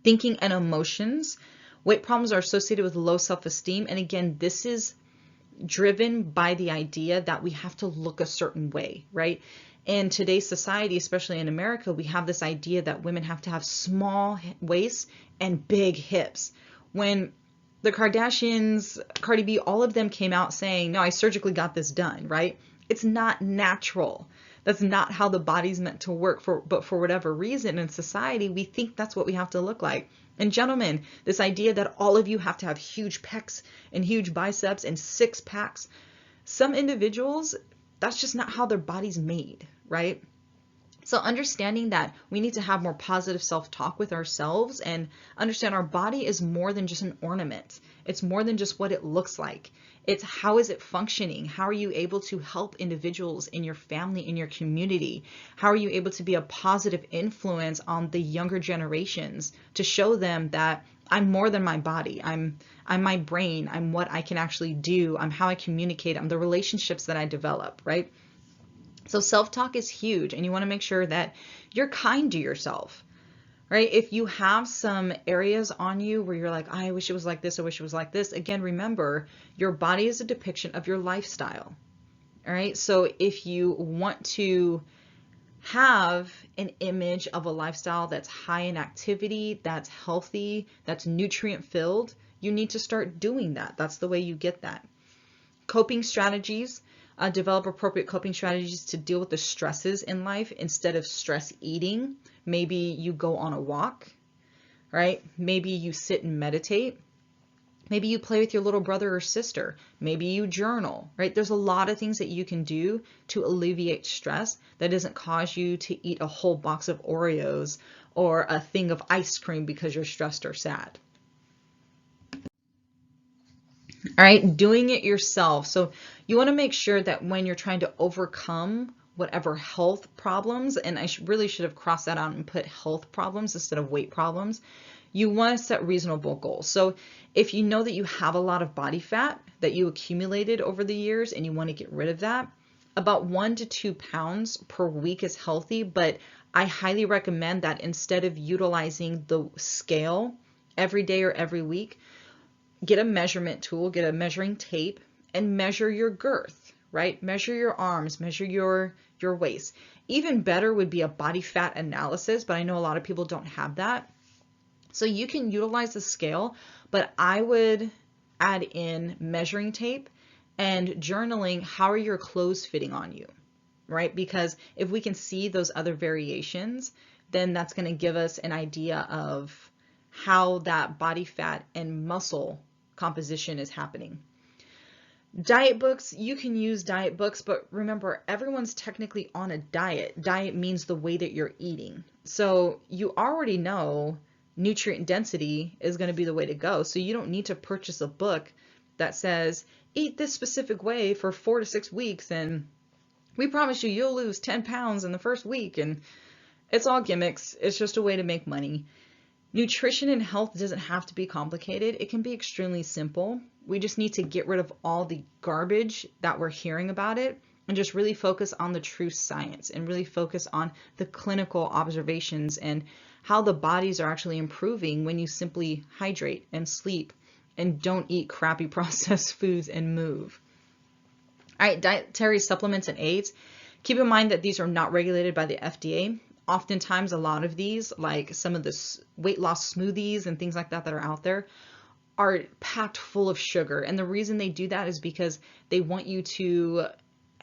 Thinking and emotions. Weight problems are associated with low self-esteem. And again, this is driven by the idea that we have to look a certain way, right? In today's society, especially in America, we have this idea that women have to have small waists and big hips. When the Kardashians, Cardi B, all of them came out saying, no, I surgically got this done, right? It's not natural. That's not how the body's meant to work, but for whatever reason in society, we think that's what we have to look like. And gentlemen, this idea that all of you have to have huge pecs and huge biceps and six packs, some individuals, that's just not how their body's made, right? So understanding that we need to have more positive self-talk with ourselves and understand our body is more than just an ornament. It's more than just what it looks like. It's how is it functioning? How are you able to help individuals in your family, in your community? How are you able to be a positive influence on the younger generations to show them that I'm more than my body. I'm my brain. I'm what I can actually do. I'm how I communicate. I'm the relationships that I develop, right? So self-talk is huge, and you want to make sure that you're kind to yourself, right? If you have some areas on you where you're like, I wish it was like this, I wish it was like this. Again, remember, your body is a depiction of your lifestyle, all right? So if you want to have an image of a lifestyle that's high in activity, that's healthy, that's nutrient filled, you need to start doing that. That's the way you get that. Coping strategies. Develop appropriate coping strategies to deal with the stresses in life instead of stress eating. Maybe you go on a walk, right? Maybe you sit and meditate. Maybe you play with your little brother or sister. Maybe you journal, right? There's a lot of things that you can do to alleviate stress that doesn't cause you to eat a whole box of Oreos or a thing of ice cream because you're stressed or sad. All right, doing it yourself. So you want to make sure that when you're trying to overcome whatever health problems, and I really should have crossed that out and put health problems instead of weight problems, you want to set reasonable goals. So if you know that you have a lot of body fat that you accumulated over the years and you want to get rid of that, about 1 to 2 pounds per week is healthy, but I highly recommend that instead of utilizing the scale every day or every week, get a measurement tool, get a measuring tape, and measure your girth, right? Measure your arms, measure your waist. Even better would be a body fat analysis, but I know a lot of people don't have that. So you can utilize the scale, but I would add in measuring tape and journaling. How are your clothes fitting on you, right? Because if we can see those other variations, then that's going to give us an idea of how that body fat and muscle composition is happening. Diet books, you can use diet books, but remember, everyone's technically on a diet. Diet means the way that you're eating. So you already know nutrient density is going to be the way to go. So you don't need to purchase a book that says, eat this specific way for 4 to 6 weeks, and we promise you, you'll lose 10 pounds in the first week. And it's all gimmicks. It's just a way to make money. Nutrition and health doesn't have to be complicated. It can be extremely simple. We just need to get rid of all the garbage that we're hearing about it and just really focus on the true science and really focus on the clinical observations and how the bodies are actually improving when you simply hydrate and sleep and don't eat crappy processed foods and move. All right, dietary supplements and aids. Keep in mind that these are not regulated by the FDA. Oftentimes, a lot of these, like some of the weight loss smoothies and things like that that are out there, are packed full of sugar. And the reason they do that is because they want you to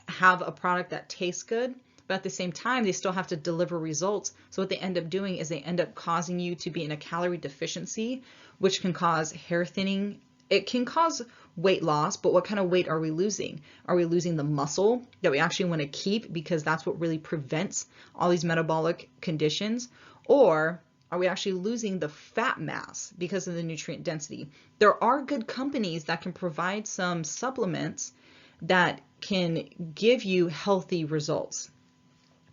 have a product that tastes good, but at the same time, they still have to deliver results. So what they end up doing is they end up causing you to be in a calorie deficiency, which can cause hair thinning. It can cause weight loss, but what kind of weight are we losing? Are we losing the muscle that we actually want to keep because that's what really prevents all these metabolic conditions? Or are we actually losing the fat mass because of the nutrient density? There are good companies that can provide some supplements that can give you healthy results.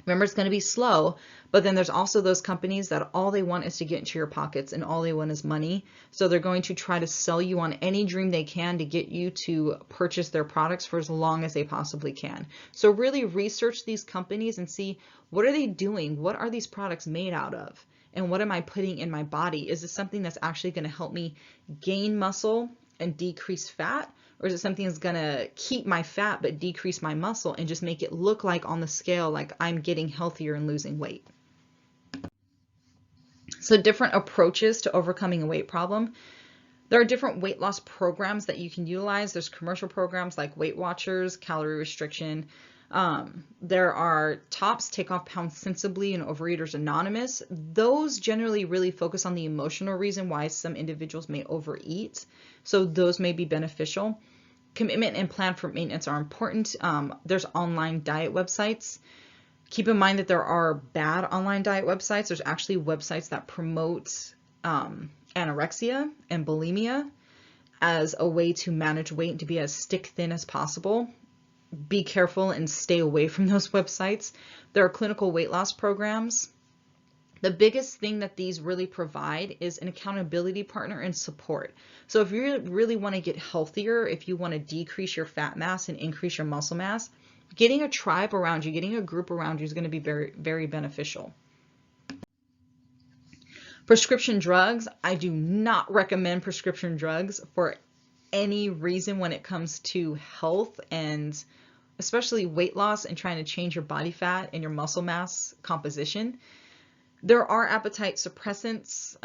Remember, it's going to be slow, but then there's also those companies that all they want is to get into your pockets and all they want is money. So they're going to try to sell you on any dream they can to get you to purchase their products for as long as they possibly can. So really research these companies and see, what are they doing? What are these products made out of? And what am I putting in my body? Is this something that's actually going to help me gain muscle and decrease fat? Or is it something that's going to keep my fat but decrease my muscle and just make it look like on the scale like I'm getting healthier and losing weight? So different approaches to overcoming a weight problem. There are different weight loss programs that you can utilize. There's commercial programs like Weight Watchers, calorie restriction. There are TOPS, Take Off Pounds Sensibly, and Overeaters Anonymous. Those generally really focus on the emotional reason why some individuals may overeat. So those may be beneficial. Commitment and plan for maintenance are important. There's online diet websites. Keep in mind that there are bad online diet websites. There's actually websites that promote anorexia and bulimia as a way to manage weight and to be as stick thin as possible. Be careful and stay away from those websites. There are clinical weight loss programs. The biggest thing that these really provide is an accountability partner and support. So if you really want to get healthier, if you want to decrease your fat mass and increase your muscle mass, getting a tribe around you, getting a group around you is going to be very, very beneficial. Prescription drugs. I do not recommend prescription drugs for any reason when it comes to health and especially weight loss and trying to change your body fat and your muscle mass composition. There are appetite suppressants.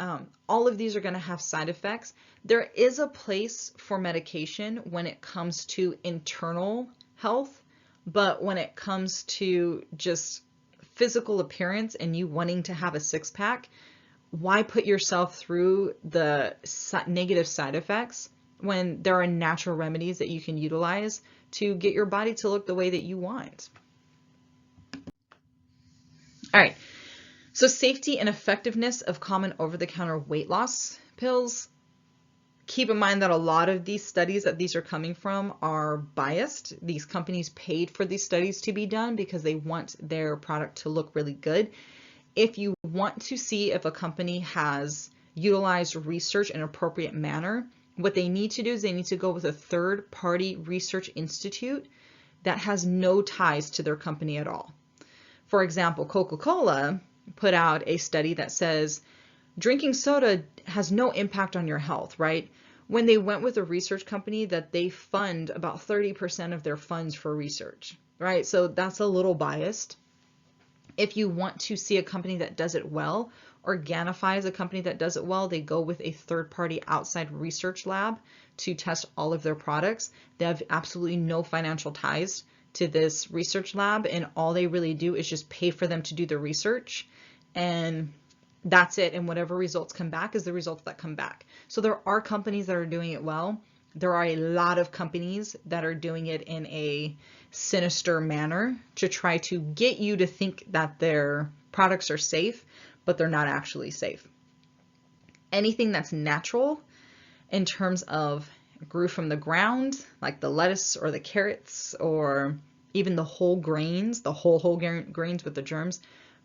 All of these are going to have side effects. There is a place for medication when it comes to internal health, but when it comes to just physical appearance and you wanting to have a six-pack, why put yourself through the negative side effects when there are natural remedies that you can utilize to get your body to look the way that you want? All right. So safety and effectiveness of common over-the-counter weight loss pills. Keep in mind that a lot of these studies that these are coming from are biased. These companies paid for these studies to be done because they want their product to look really good. If you want to see if a company has utilized research in an appropriate manner, what they need to do is they need to go with a third-party research institute that has no ties to their company at all. For example, Coca-Cola put out a study that says drinking soda has no impact on your health, right? when they went with a research company that they fund about 30% of their funds for research, right? So that's a little biased. If you want to see a company that does it well, Organifi is a company that does it well. They go with a third-party outside research lab to test all of their products. They have absolutely no financial ties to this research lab, and all they really do is just pay for them to do the research, and that's it. And whatever results come back is the results that come back. So there are companies that are doing it well. There are a lot of companies that are doing it in a sinister manner to try to get you to think that their products are safe, but they're not actually safe. Anything that's natural in terms of grew from the ground, like the lettuce or the carrots, or even the whole grains, the whole grains with the germs,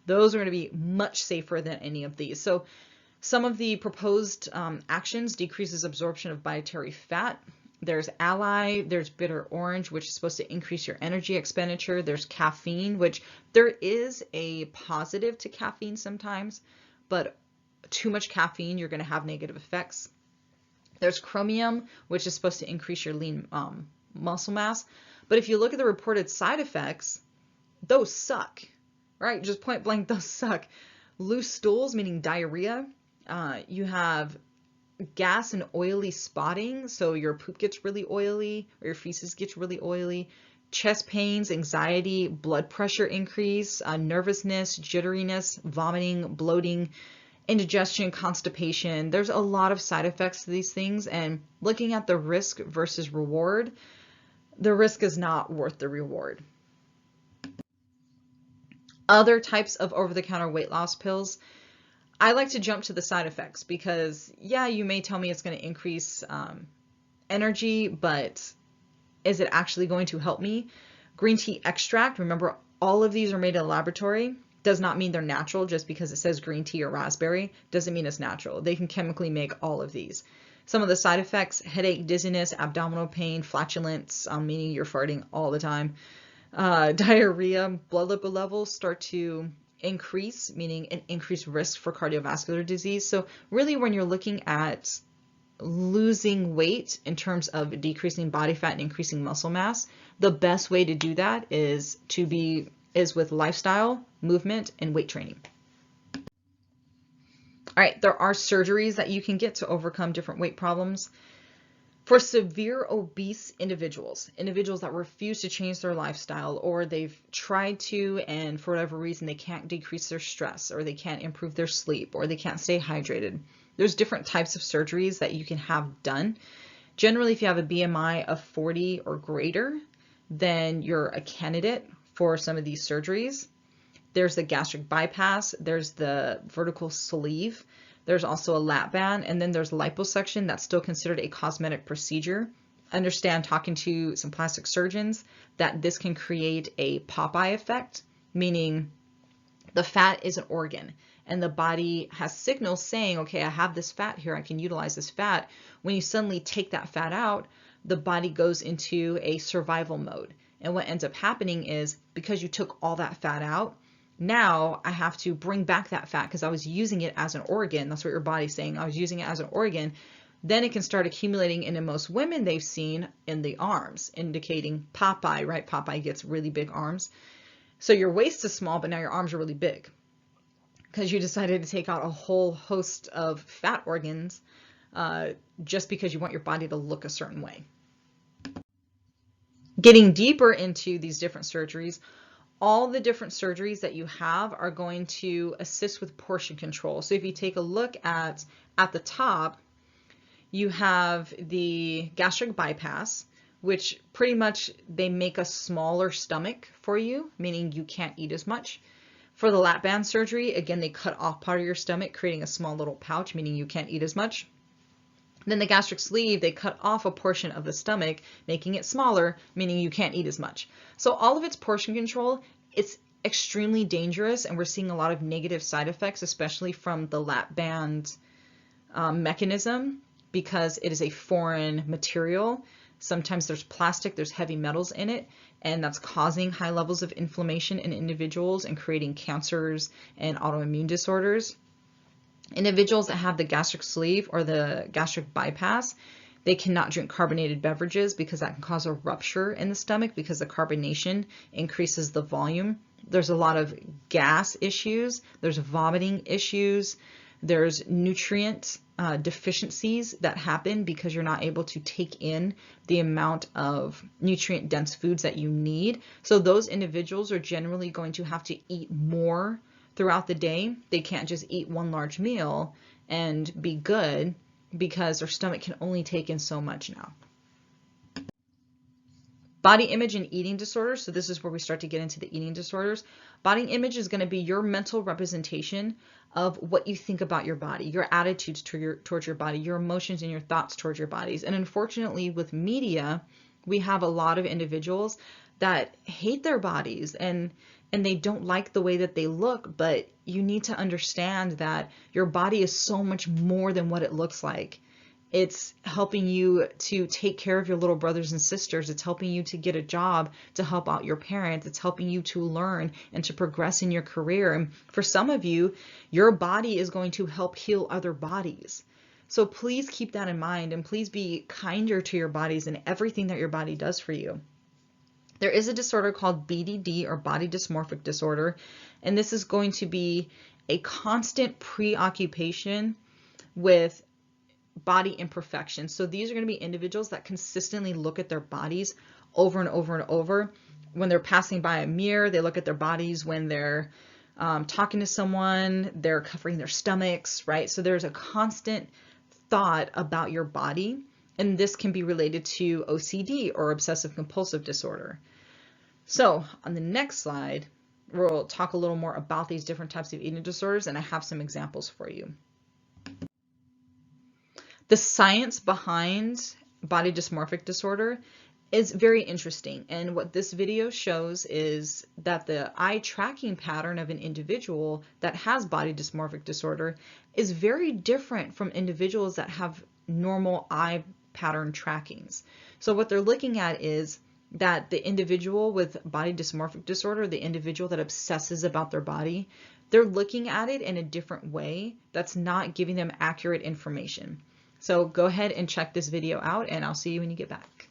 those are going to be much safer than any of these. So some of the proposed actions: decreases absorption of dietary fat. There's Ally, there's bitter orange, which is supposed to increase your energy expenditure. There's caffeine, which there is a positive to caffeine sometimes, but too much caffeine, you're going to have negative effects. There's chromium, which is supposed to increase your lean muscle mass. But if you look at the reported side effects, those suck, right? Just point blank, those suck. Loose stools, meaning diarrhea. You have gas and oily spotting, so your poop gets really oily or your feces gets really oily. Chest pains, anxiety, blood pressure increase, nervousness, jitteriness, vomiting, bloating, indigestion, constipation. There's a lot of side effects to these things, and looking at the risk versus reward, the risk is not worth the reward. Other types of over-the-counter weight loss pills, I like to jump to the side effects because, yeah, you may tell me it's going to increase energy, but is it actually going to help me? Green tea extract, remember, all of these are made in a laboratory. Does not mean they're natural. Just because it says green tea or raspberry doesn't mean it's natural. They can chemically make all of these. Some of the side effects: headache, dizziness, abdominal pain, flatulence, meaning you're farting all the time, diarrhea, blood lipid levels start to increase, meaning an increased risk for cardiovascular disease. So really, when you're looking at losing weight in terms of decreasing body fat and increasing muscle mass, the best way to do that is with lifestyle, movement, and weight training. All right, there are surgeries that you can get to overcome different weight problems. For severe obese individuals that refuse to change their lifestyle, or they've tried to and for whatever reason they can't decrease their stress, or they can't improve their sleep, or they can't stay hydrated, there's different types of surgeries that you can have done. Generally, if you have a BMI of 40 or greater, then you're a candidate for some of these surgeries. There's the gastric bypass, there's the vertical sleeve, there's also a lap band, and then there's liposuction. That's still considered a cosmetic procedure. Understand, talking to some plastic surgeons, that this can create a Popeye effect, meaning the fat is an organ and the body has signals saying, okay, I have this fat here, I can utilize this fat. When you suddenly take that fat out, the body goes into a survival mode. And what ends up happening is, because you took all that fat out, now I have to bring back that fat because I was using it as an organ. That's what your body's saying. I was using it as an organ. Then it can start accumulating, and in most women they've seen in the arms, indicating Popeye, right? Popeye gets really big arms. So your waist is small, but now your arms are really big because you decided to take out a whole host of fat organs just because you want your body to look a certain way. Getting deeper into these different surgeries, all the different surgeries that you have are going to assist with portion control. So if you take a look at the top, you have the gastric bypass, which pretty much they make a smaller stomach for you, meaning you can't eat as much. For the lap band surgery, again, they cut off part of your stomach, creating a small little pouch, meaning you can't eat as much. Then the gastric sleeve, they cut off a portion of the stomach, making it smaller, meaning you can't eat as much. So all of its portion control, it's extremely dangerous, and we're seeing a lot of negative side effects, especially from the lap band mechanism, because it is a foreign material. Sometimes there's plastic, there's heavy metals in it, and that's causing high levels of inflammation in individuals and creating cancers and autoimmune disorders. Individuals that have the gastric sleeve or the gastric bypass, They cannot drink carbonated beverages because that can cause a rupture in the stomach because the carbonation increases the volume. There's a lot of gas issues. There's vomiting issues. There's nutrient deficiencies that happen because you're not able to take in the amount of nutrient-dense foods that you need. So those individuals are generally going to have to eat more throughout the day. They can't just eat one large meal and be good because their stomach can only take in so much now. Body image and eating disorders. So this is where we start to get into the eating disorders. Body image is going to be your mental representation of what you think about your body, your attitudes towards your body, your emotions and your thoughts towards your bodies. And unfortunately with media, we have a lot of individuals that hate their bodies and they don't like the way that they look, but you need to understand that your body is so much more than what it looks like. It's helping you to take care of your little brothers and sisters. It's helping you to get a job, to help out your parents. It's helping you to learn and to progress in your career. And for some of you, your body is going to help heal other bodies. So please keep that in mind and please be kinder to your bodies and everything that your body does for you. There is a disorder called BDD or body dysmorphic disorder, and this is going to be a constant preoccupation with body imperfection. So these are going to be individuals that consistently look at their bodies over and over and over. When they're passing by a mirror, they look at their bodies. When they're talking to someone, they're covering their stomachs, right? So there's a constant thought about your body, and this can be related to OCD or obsessive compulsive disorder. So on the next slide, we'll talk a little more about these different types of eating disorders, and I have some examples for you. The science behind body dysmorphic disorder is very interesting. And what this video shows is that the eye tracking pattern of an individual that has body dysmorphic disorder is very different from individuals that have normal eye pattern trackings. So what they're looking at is that the individual with body dysmorphic disorder, the individual that obsesses about their body, they're looking at it in a different way that's not giving them accurate information. So go ahead and check this video out, and I'll see you when you get back.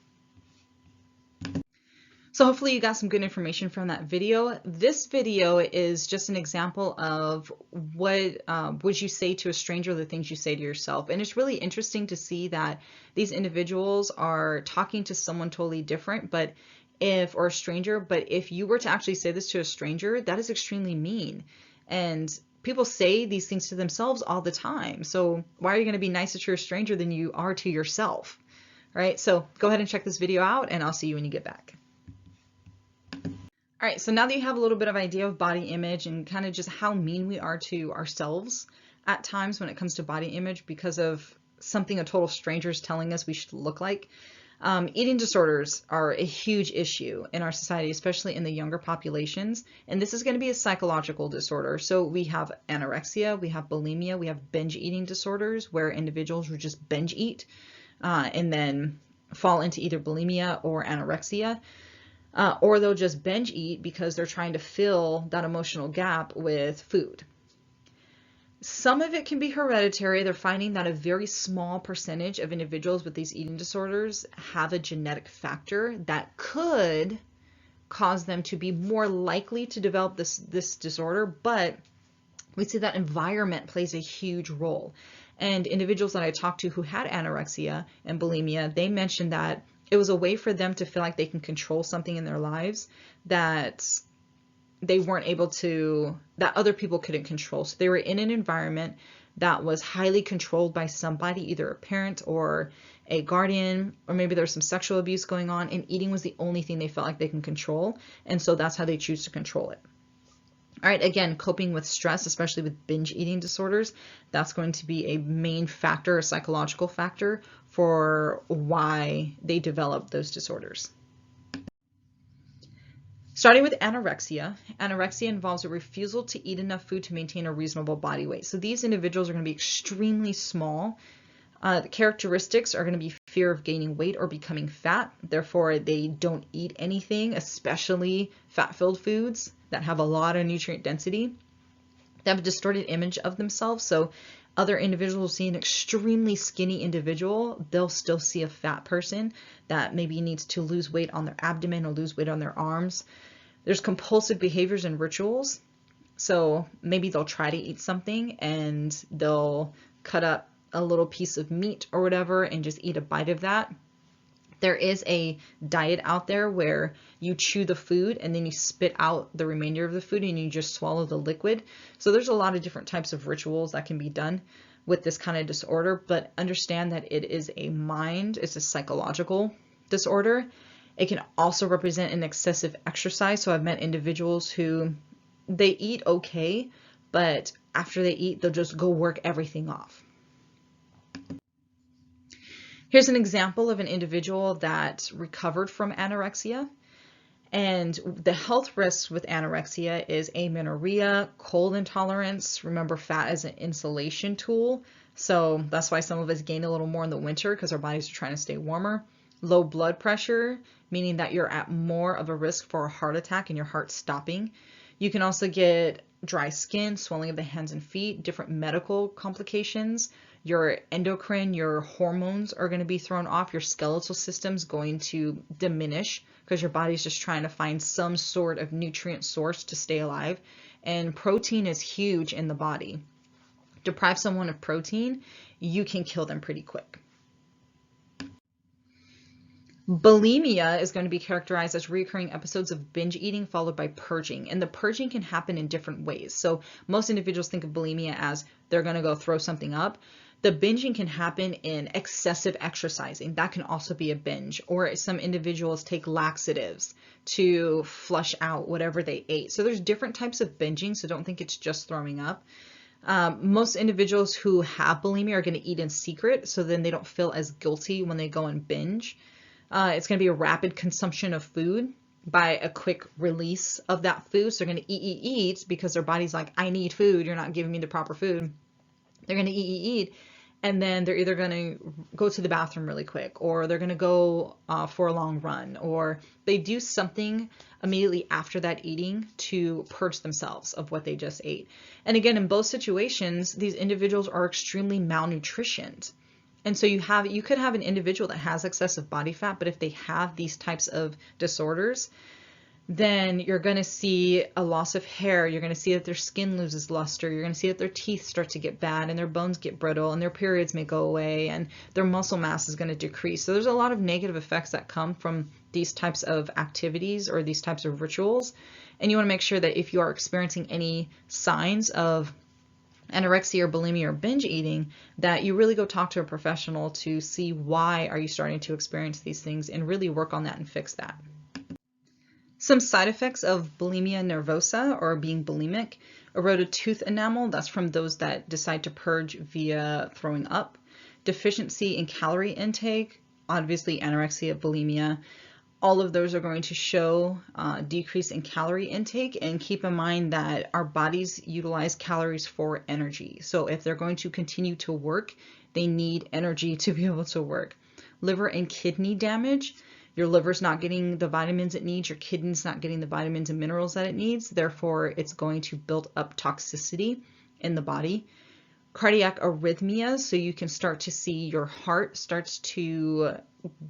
So hopefully you got some good information from that video. This video is just an example of what would you say to a stranger, the things you say to yourself. And it's really interesting to see that these individuals are talking to someone totally different, or a stranger, but if you were to actually say this to a stranger, that is extremely mean. And people say these things to themselves all the time. So why are you going to be nicer to a stranger than you are to yourself? Right? So go ahead and check this video out, and I'll see you when you get back. All right, so now that you have a little bit of idea of body image and kind of just how mean we are to ourselves at times when it comes to body image because of something a total stranger is telling us we should look like, eating disorders are a huge issue in our society, especially in the younger populations. And this is going to be a psychological disorder. So we have anorexia, we have bulimia, we have binge eating disorders where individuals will just binge eat and then fall into either bulimia or anorexia. Or they'll just binge eat because they're trying to fill that emotional gap with food. Some of it can be hereditary. They're finding that a very small percentage of individuals with these eating disorders have a genetic factor that could cause them to be more likely to develop this disorder, but we see that environment plays a huge role. And individuals that I talked to who had anorexia and bulimia, they mentioned that it was a way for them to feel like they can control something in their lives that they weren't able to, that other people couldn't control. So they were in an environment that was highly controlled by somebody, either a parent or a guardian, or maybe there's some sexual abuse going on, and eating was the only thing they felt like they can control. And so that's how they choose to control it. All right, again, coping with stress, especially with binge eating disorders, that's going to be a main factor, a psychological factor for why they develop those disorders. Starting with anorexia. Anorexia involves a refusal to eat enough food to maintain a reasonable body weight. So these individuals are going to be extremely small. The characteristics are going to be fear of gaining weight or becoming fat. Therefore, they don't eat anything, especially fat-filled foods that have a lot of nutrient density. They have a distorted image of themselves. So Other individuals see an extremely skinny individual, they'll still see a fat person that maybe needs to lose weight on their abdomen or lose weight on their arms. There's compulsive behaviors and rituals. So maybe they'll try to eat something and they'll cut up a little piece of meat or whatever and just eat a bite of that. There is a diet out there where you chew the food and then you spit out the remainder of the food and you just swallow the liquid. So there's a lot of different types of rituals that can be done with this kind of disorder, but understand that it is a mind, it's a psychological disorder. It can also represent an excessive exercise. So I've met individuals who they eat okay, but after they eat, they'll just go work everything off. Here's an example of an individual that recovered from anorexia. And the health risks with anorexia is amenorrhea, cold intolerance. Remember, fat is an insulation tool. So that's why some of us gain a little more in the winter because our bodies are trying to stay warmer. Low blood pressure, meaning that you're at more of a risk for a heart attack and your heart stopping. You can also get dry skin, swelling of the hands and feet, different medical complications. Your endocrine, your hormones are going to be thrown off. Your skeletal system's going to diminish because your body's just trying to find some sort of nutrient source to stay alive. And protein is huge in the body. Deprive someone of protein, you can kill them pretty quick. Bulimia is going to be characterized as recurring episodes of binge eating followed by purging. And the purging can happen in different ways. So most individuals think of bulimia as they're going to go throw something up. The binging can happen in excessive exercising. That can also be a binge. Or some individuals take laxatives to flush out whatever they ate. So there's different types of binging, so don't think it's just throwing up. Most individuals who have bulimia are going to eat in secret, so then they don't feel as guilty when they go and binge. It's going to be a rapid consumption of food by a quick release of that food. So they're going to eat because their body's like, I need food. You're not giving me the proper food. They're going to eat. And then they're either going to go to the bathroom really quick, or they're going to go for a long run, or they do something immediately after that eating to purge themselves of what they just ate. And again, in both situations, these individuals are extremely malnutritioned. And so you could have an individual that has excessive body fat, but if they have these types of disorders, then you're going to see a loss of hair. You're going to see that their skin loses luster. You're going to see that their teeth start to get bad and their bones get brittle and their periods may go away and their muscle mass is going to decrease. So there's a lot of negative effects that come from these types of activities or these types of rituals. And you want to make sure that if you are experiencing any signs of anorexia or bulimia or binge eating, that you really go talk to a professional to see why are you starting to experience these things and really work on that and fix that. Some side effects of bulimia nervosa, or being bulimic: eroded tooth enamel, that's from those that decide to purge via throwing up. Deficiency in calorie intake, obviously anorexia, bulimia, all of those are going to show decrease in calorie intake. And keep in mind that our bodies utilize calories for energy. So if they're going to continue to work, they need energy to be able to work. Liver and kidney damage. Your liver's not getting the vitamins it needs. Your kidney's not getting the vitamins and minerals that it needs. Therefore, it's going to build up toxicity in the body. Cardiac arrhythmias. So you can start to see your heart starts to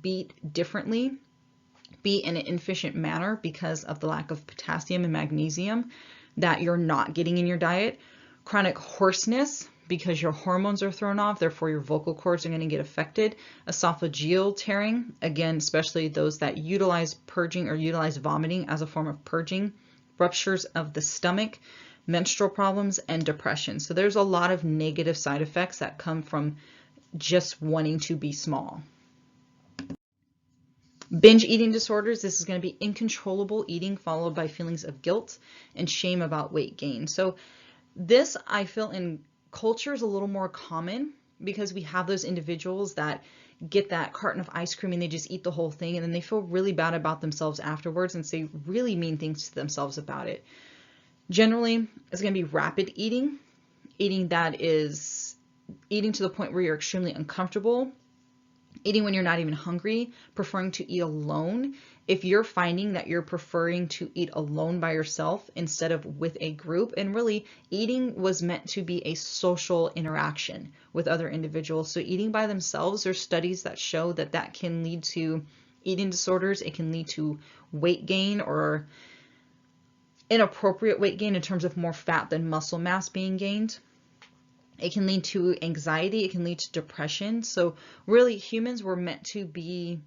beat differently, beat in an inefficient manner because of the lack of potassium and magnesium that you're not getting in your diet. Chronic hoarseness, because your hormones are thrown off, therefore your vocal cords are going to get affected. Esophageal tearing, again, especially those that utilize purging or utilize vomiting as a form of purging. Ruptures of the stomach, menstrual problems, and depression. So there's a lot of negative side effects that come from just wanting to be small. Binge eating disorders, this is going to be uncontrollable eating followed by feelings of guilt and shame about weight gain. So this, I feel, in culture is a little more common because we have those individuals that get that carton of ice cream and they just eat the whole thing and then they feel really bad about themselves afterwards and say really mean things to themselves about it. Generally, it's going to be rapid eating, eating that is eating to the point where you're extremely uncomfortable, eating when you're not even hungry, preferring to eat alone. If you're finding that you're preferring to eat alone by yourself instead of with a group, and really eating was meant to be a social interaction with other individuals. So eating by themselves, there's studies that show that that can lead to eating disorders. It can lead to weight gain or inappropriate weight gain in terms of more fat than muscle mass being gained. It can lead to anxiety. It can lead to depression. So really humans were meant to be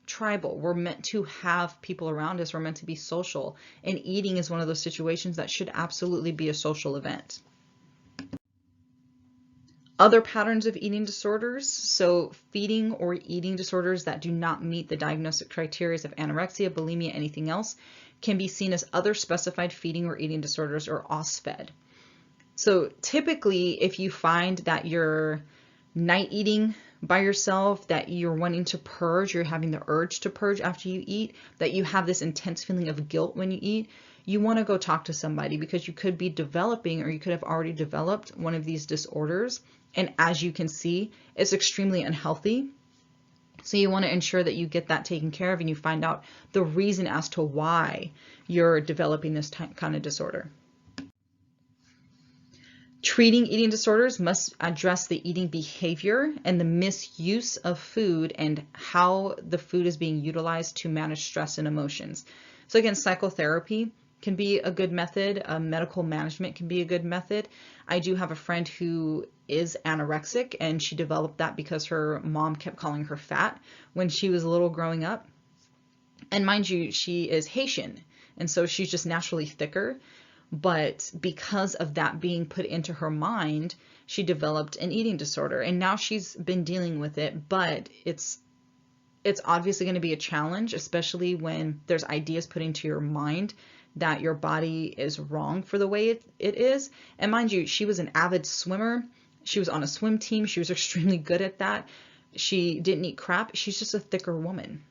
tribal. We're meant to have people around us. We're meant to be social. And eating is one of those situations that should absolutely be a social event. Other patterns of eating disorders, so feeding or eating disorders that do not meet the diagnostic criteria of anorexia, bulimia, anything else, can be seen as other specified feeding or eating disorders, or OSFED. So typically, if you find that you're night eating by yourself, that you're wanting to purge, you're having the urge to purge after you eat, that you have this intense feeling of guilt when you eat, you want to go talk to somebody, because you could be developing, or you could have already developed, one of these disorders. And as you can see, it's extremely unhealthy. So you want to ensure that you get that taken care of and you find out the reason as to why you're developing this kind of disorder. Treating eating disorders must address the eating behavior and the misuse of food and how the food is being utilized to manage stress and emotions. So again, psychotherapy can be a good method. Medical management can be a good method. I do have a friend who is anorexic, and she developed that because her mom kept calling her fat when she was little growing up. And mind you, she is Haitian, and so she's just naturally thicker. But because of that being put into her mind, she developed an eating disorder, and now she's been dealing with it. But it's obviously going to be a challenge, especially when there's ideas put into your mind that your body is wrong for the way it is. And mind you, she was an avid swimmer. She was on a swim team. She was extremely good at that. She didn't eat crap. She's just a thicker woman.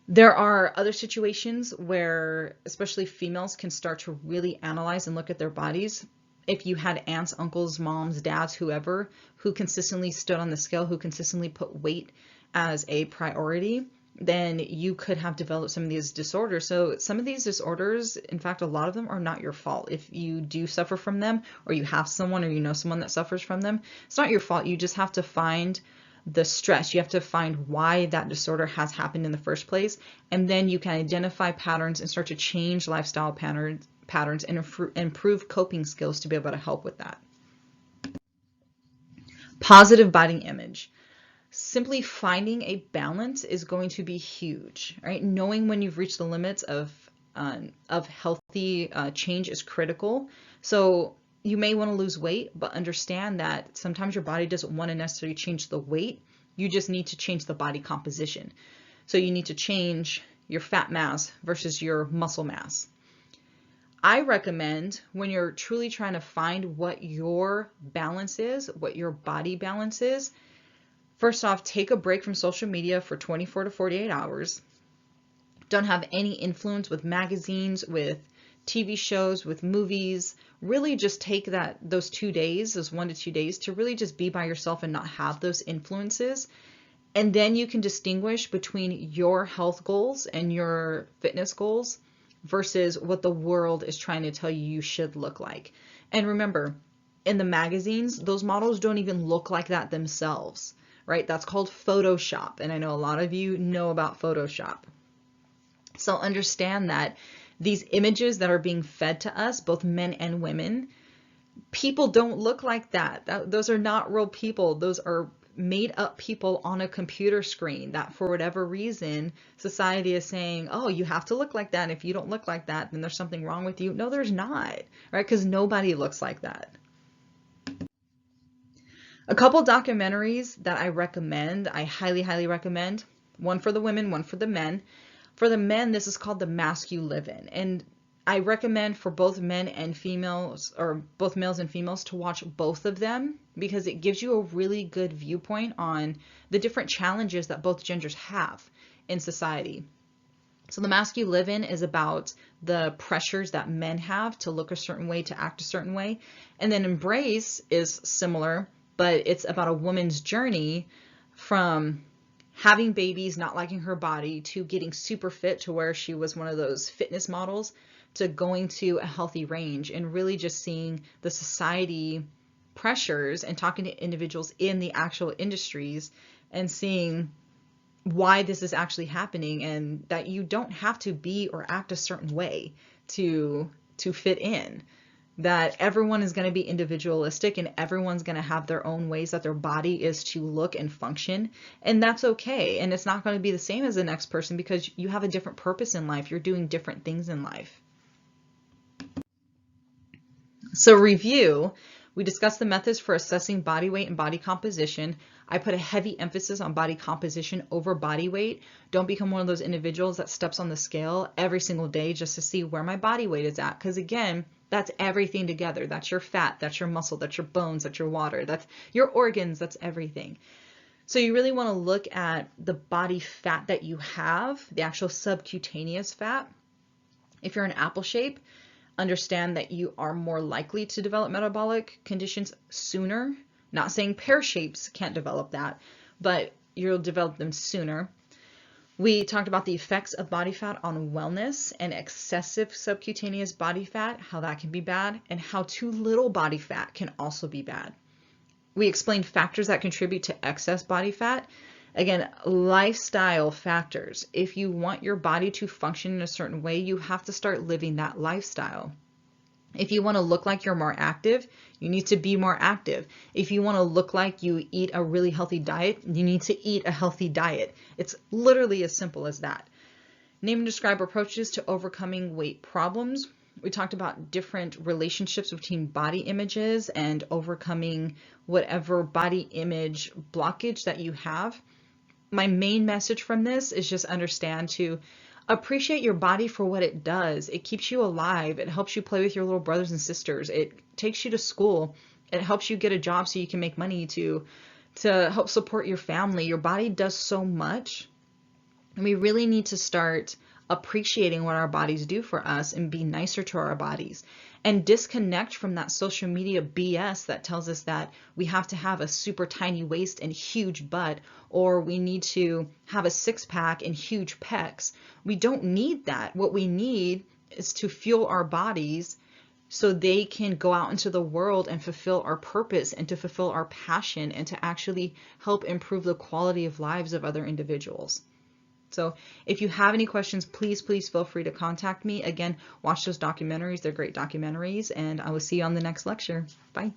There are other situations where especially females can start to really analyze and look at their bodies. If you had aunts, uncles, moms, dads, whoever, who consistently stood on the scale, who consistently put weight as a priority, then you could have developed some of these disorders. So some of these disorders, in fact, a lot of them are not your fault. If you do suffer from them, or you have someone, or you know someone that suffers from them, it's not your fault. You just have to find the stress. You have to find why that disorder has happened in the first place, and then you can identify patterns and start to change lifestyle patterns and improve coping skills to be able to help with that. Positive body image. Simply finding a balance is going to be huge, right? Knowing when you've reached the limits of healthy change is critical. So you may want to lose weight, but understand that sometimes your body doesn't want to necessarily change the weight. You just need to change the body composition. So you need to change your fat mass versus your muscle mass. I recommend, when you're truly trying to find what your balance is, what your body balance is, first off, take a break from social media for 24 to 48 hours. Don't have any influence with magazines, with TV shows, with movies. Really just take those 2 days, those 1 to 2 days, to really just be by yourself and not have those influences. And then you can distinguish between your health goals and your fitness goals versus what the world is trying to tell you should look like. And remember, in the magazines, those models don't even look like that themselves, right? That's called Photoshop. And I know a lot of you know about Photoshop. So understand that these images that are being fed to us, both men and women, people don't look like that. Those are not real people. Those are made up people on a computer screen that for whatever reason society is saying, oh, you have to look like that. And if you don't look like that, then there's something wrong with you. No, there's not, right? Because nobody looks like that. A couple documentaries that I recommend, I highly, highly recommend. One for the women, one for the men. For the men, this is called The Mask You Live In. And I recommend for both men and females, or both males and females, to watch both of them, because it gives you a really good viewpoint on the different challenges that both genders have in society. So The Mask You Live In is about the pressures that men have to look a certain way, to act a certain way. And then Embrace is similar, but it's about a woman's journey from having babies, not liking her body, to getting super fit to where she was one of those fitness models, to going to a healthy range, and really just seeing the society pressures and talking to individuals in the actual industries and seeing why this is actually happening, and that you don't have to be or act a certain way to fit in, that everyone is going to be individualistic and everyone's going to have their own ways that their body is to look and function, and that's okay. And it's not going to be the same as the next person because you have a different purpose in life. You're doing different things in life. So review, we discussed the methods for assessing body weight and body composition. I put a heavy emphasis on body composition over body weight. Don't become one of those individuals that steps on the scale every single day just to see where my body weight is at. Because again, that's everything together. That's your fat, that's your muscle, that's your bones, that's your water, that's your organs, that's everything. So you really want to look at the body fat that you have, the actual subcutaneous fat. If you're an apple shape, understand that you are more likely to develop metabolic conditions sooner. Not saying pear shapes can't develop that, but you'll develop them sooner. We talked about the effects of body fat on wellness and excessive subcutaneous body fat, how that can be bad, and how too little body fat can also be bad. We explained factors that contribute to excess body fat. Again, lifestyle factors. If you want your body to function in a certain way, you have to start living that lifestyle. If you want to look like you're more active, you need to be more active. If you want to look like you eat a really healthy diet, you need to eat a healthy diet. It's literally as simple as that. Name and describe approaches to overcoming weight problems. We talked about different relationships between body images and overcoming whatever body image blockage that you have. My main message from this is just understand to appreciate your body for what it does. It keeps you alive. It helps you play with your little brothers and sisters. It takes you to school. It helps you get a job so you can make money to help support your family. Your body does so much. And we really need to start appreciating what our bodies do for us and be nicer to our bodies, and disconnect from that social media BS that tells us that we have to have a super tiny waist and huge butt, or we need to have a six-pack and huge pecs. We don't need that. What we need is to fuel our bodies so they can go out into the world and fulfill our purpose and to fulfill our passion and to actually help improve the quality of lives of other individuals. So if you have any questions, please feel free to contact me. Again, watch those documentaries. They're great documentaries, and I will see you on the next lecture. Bye.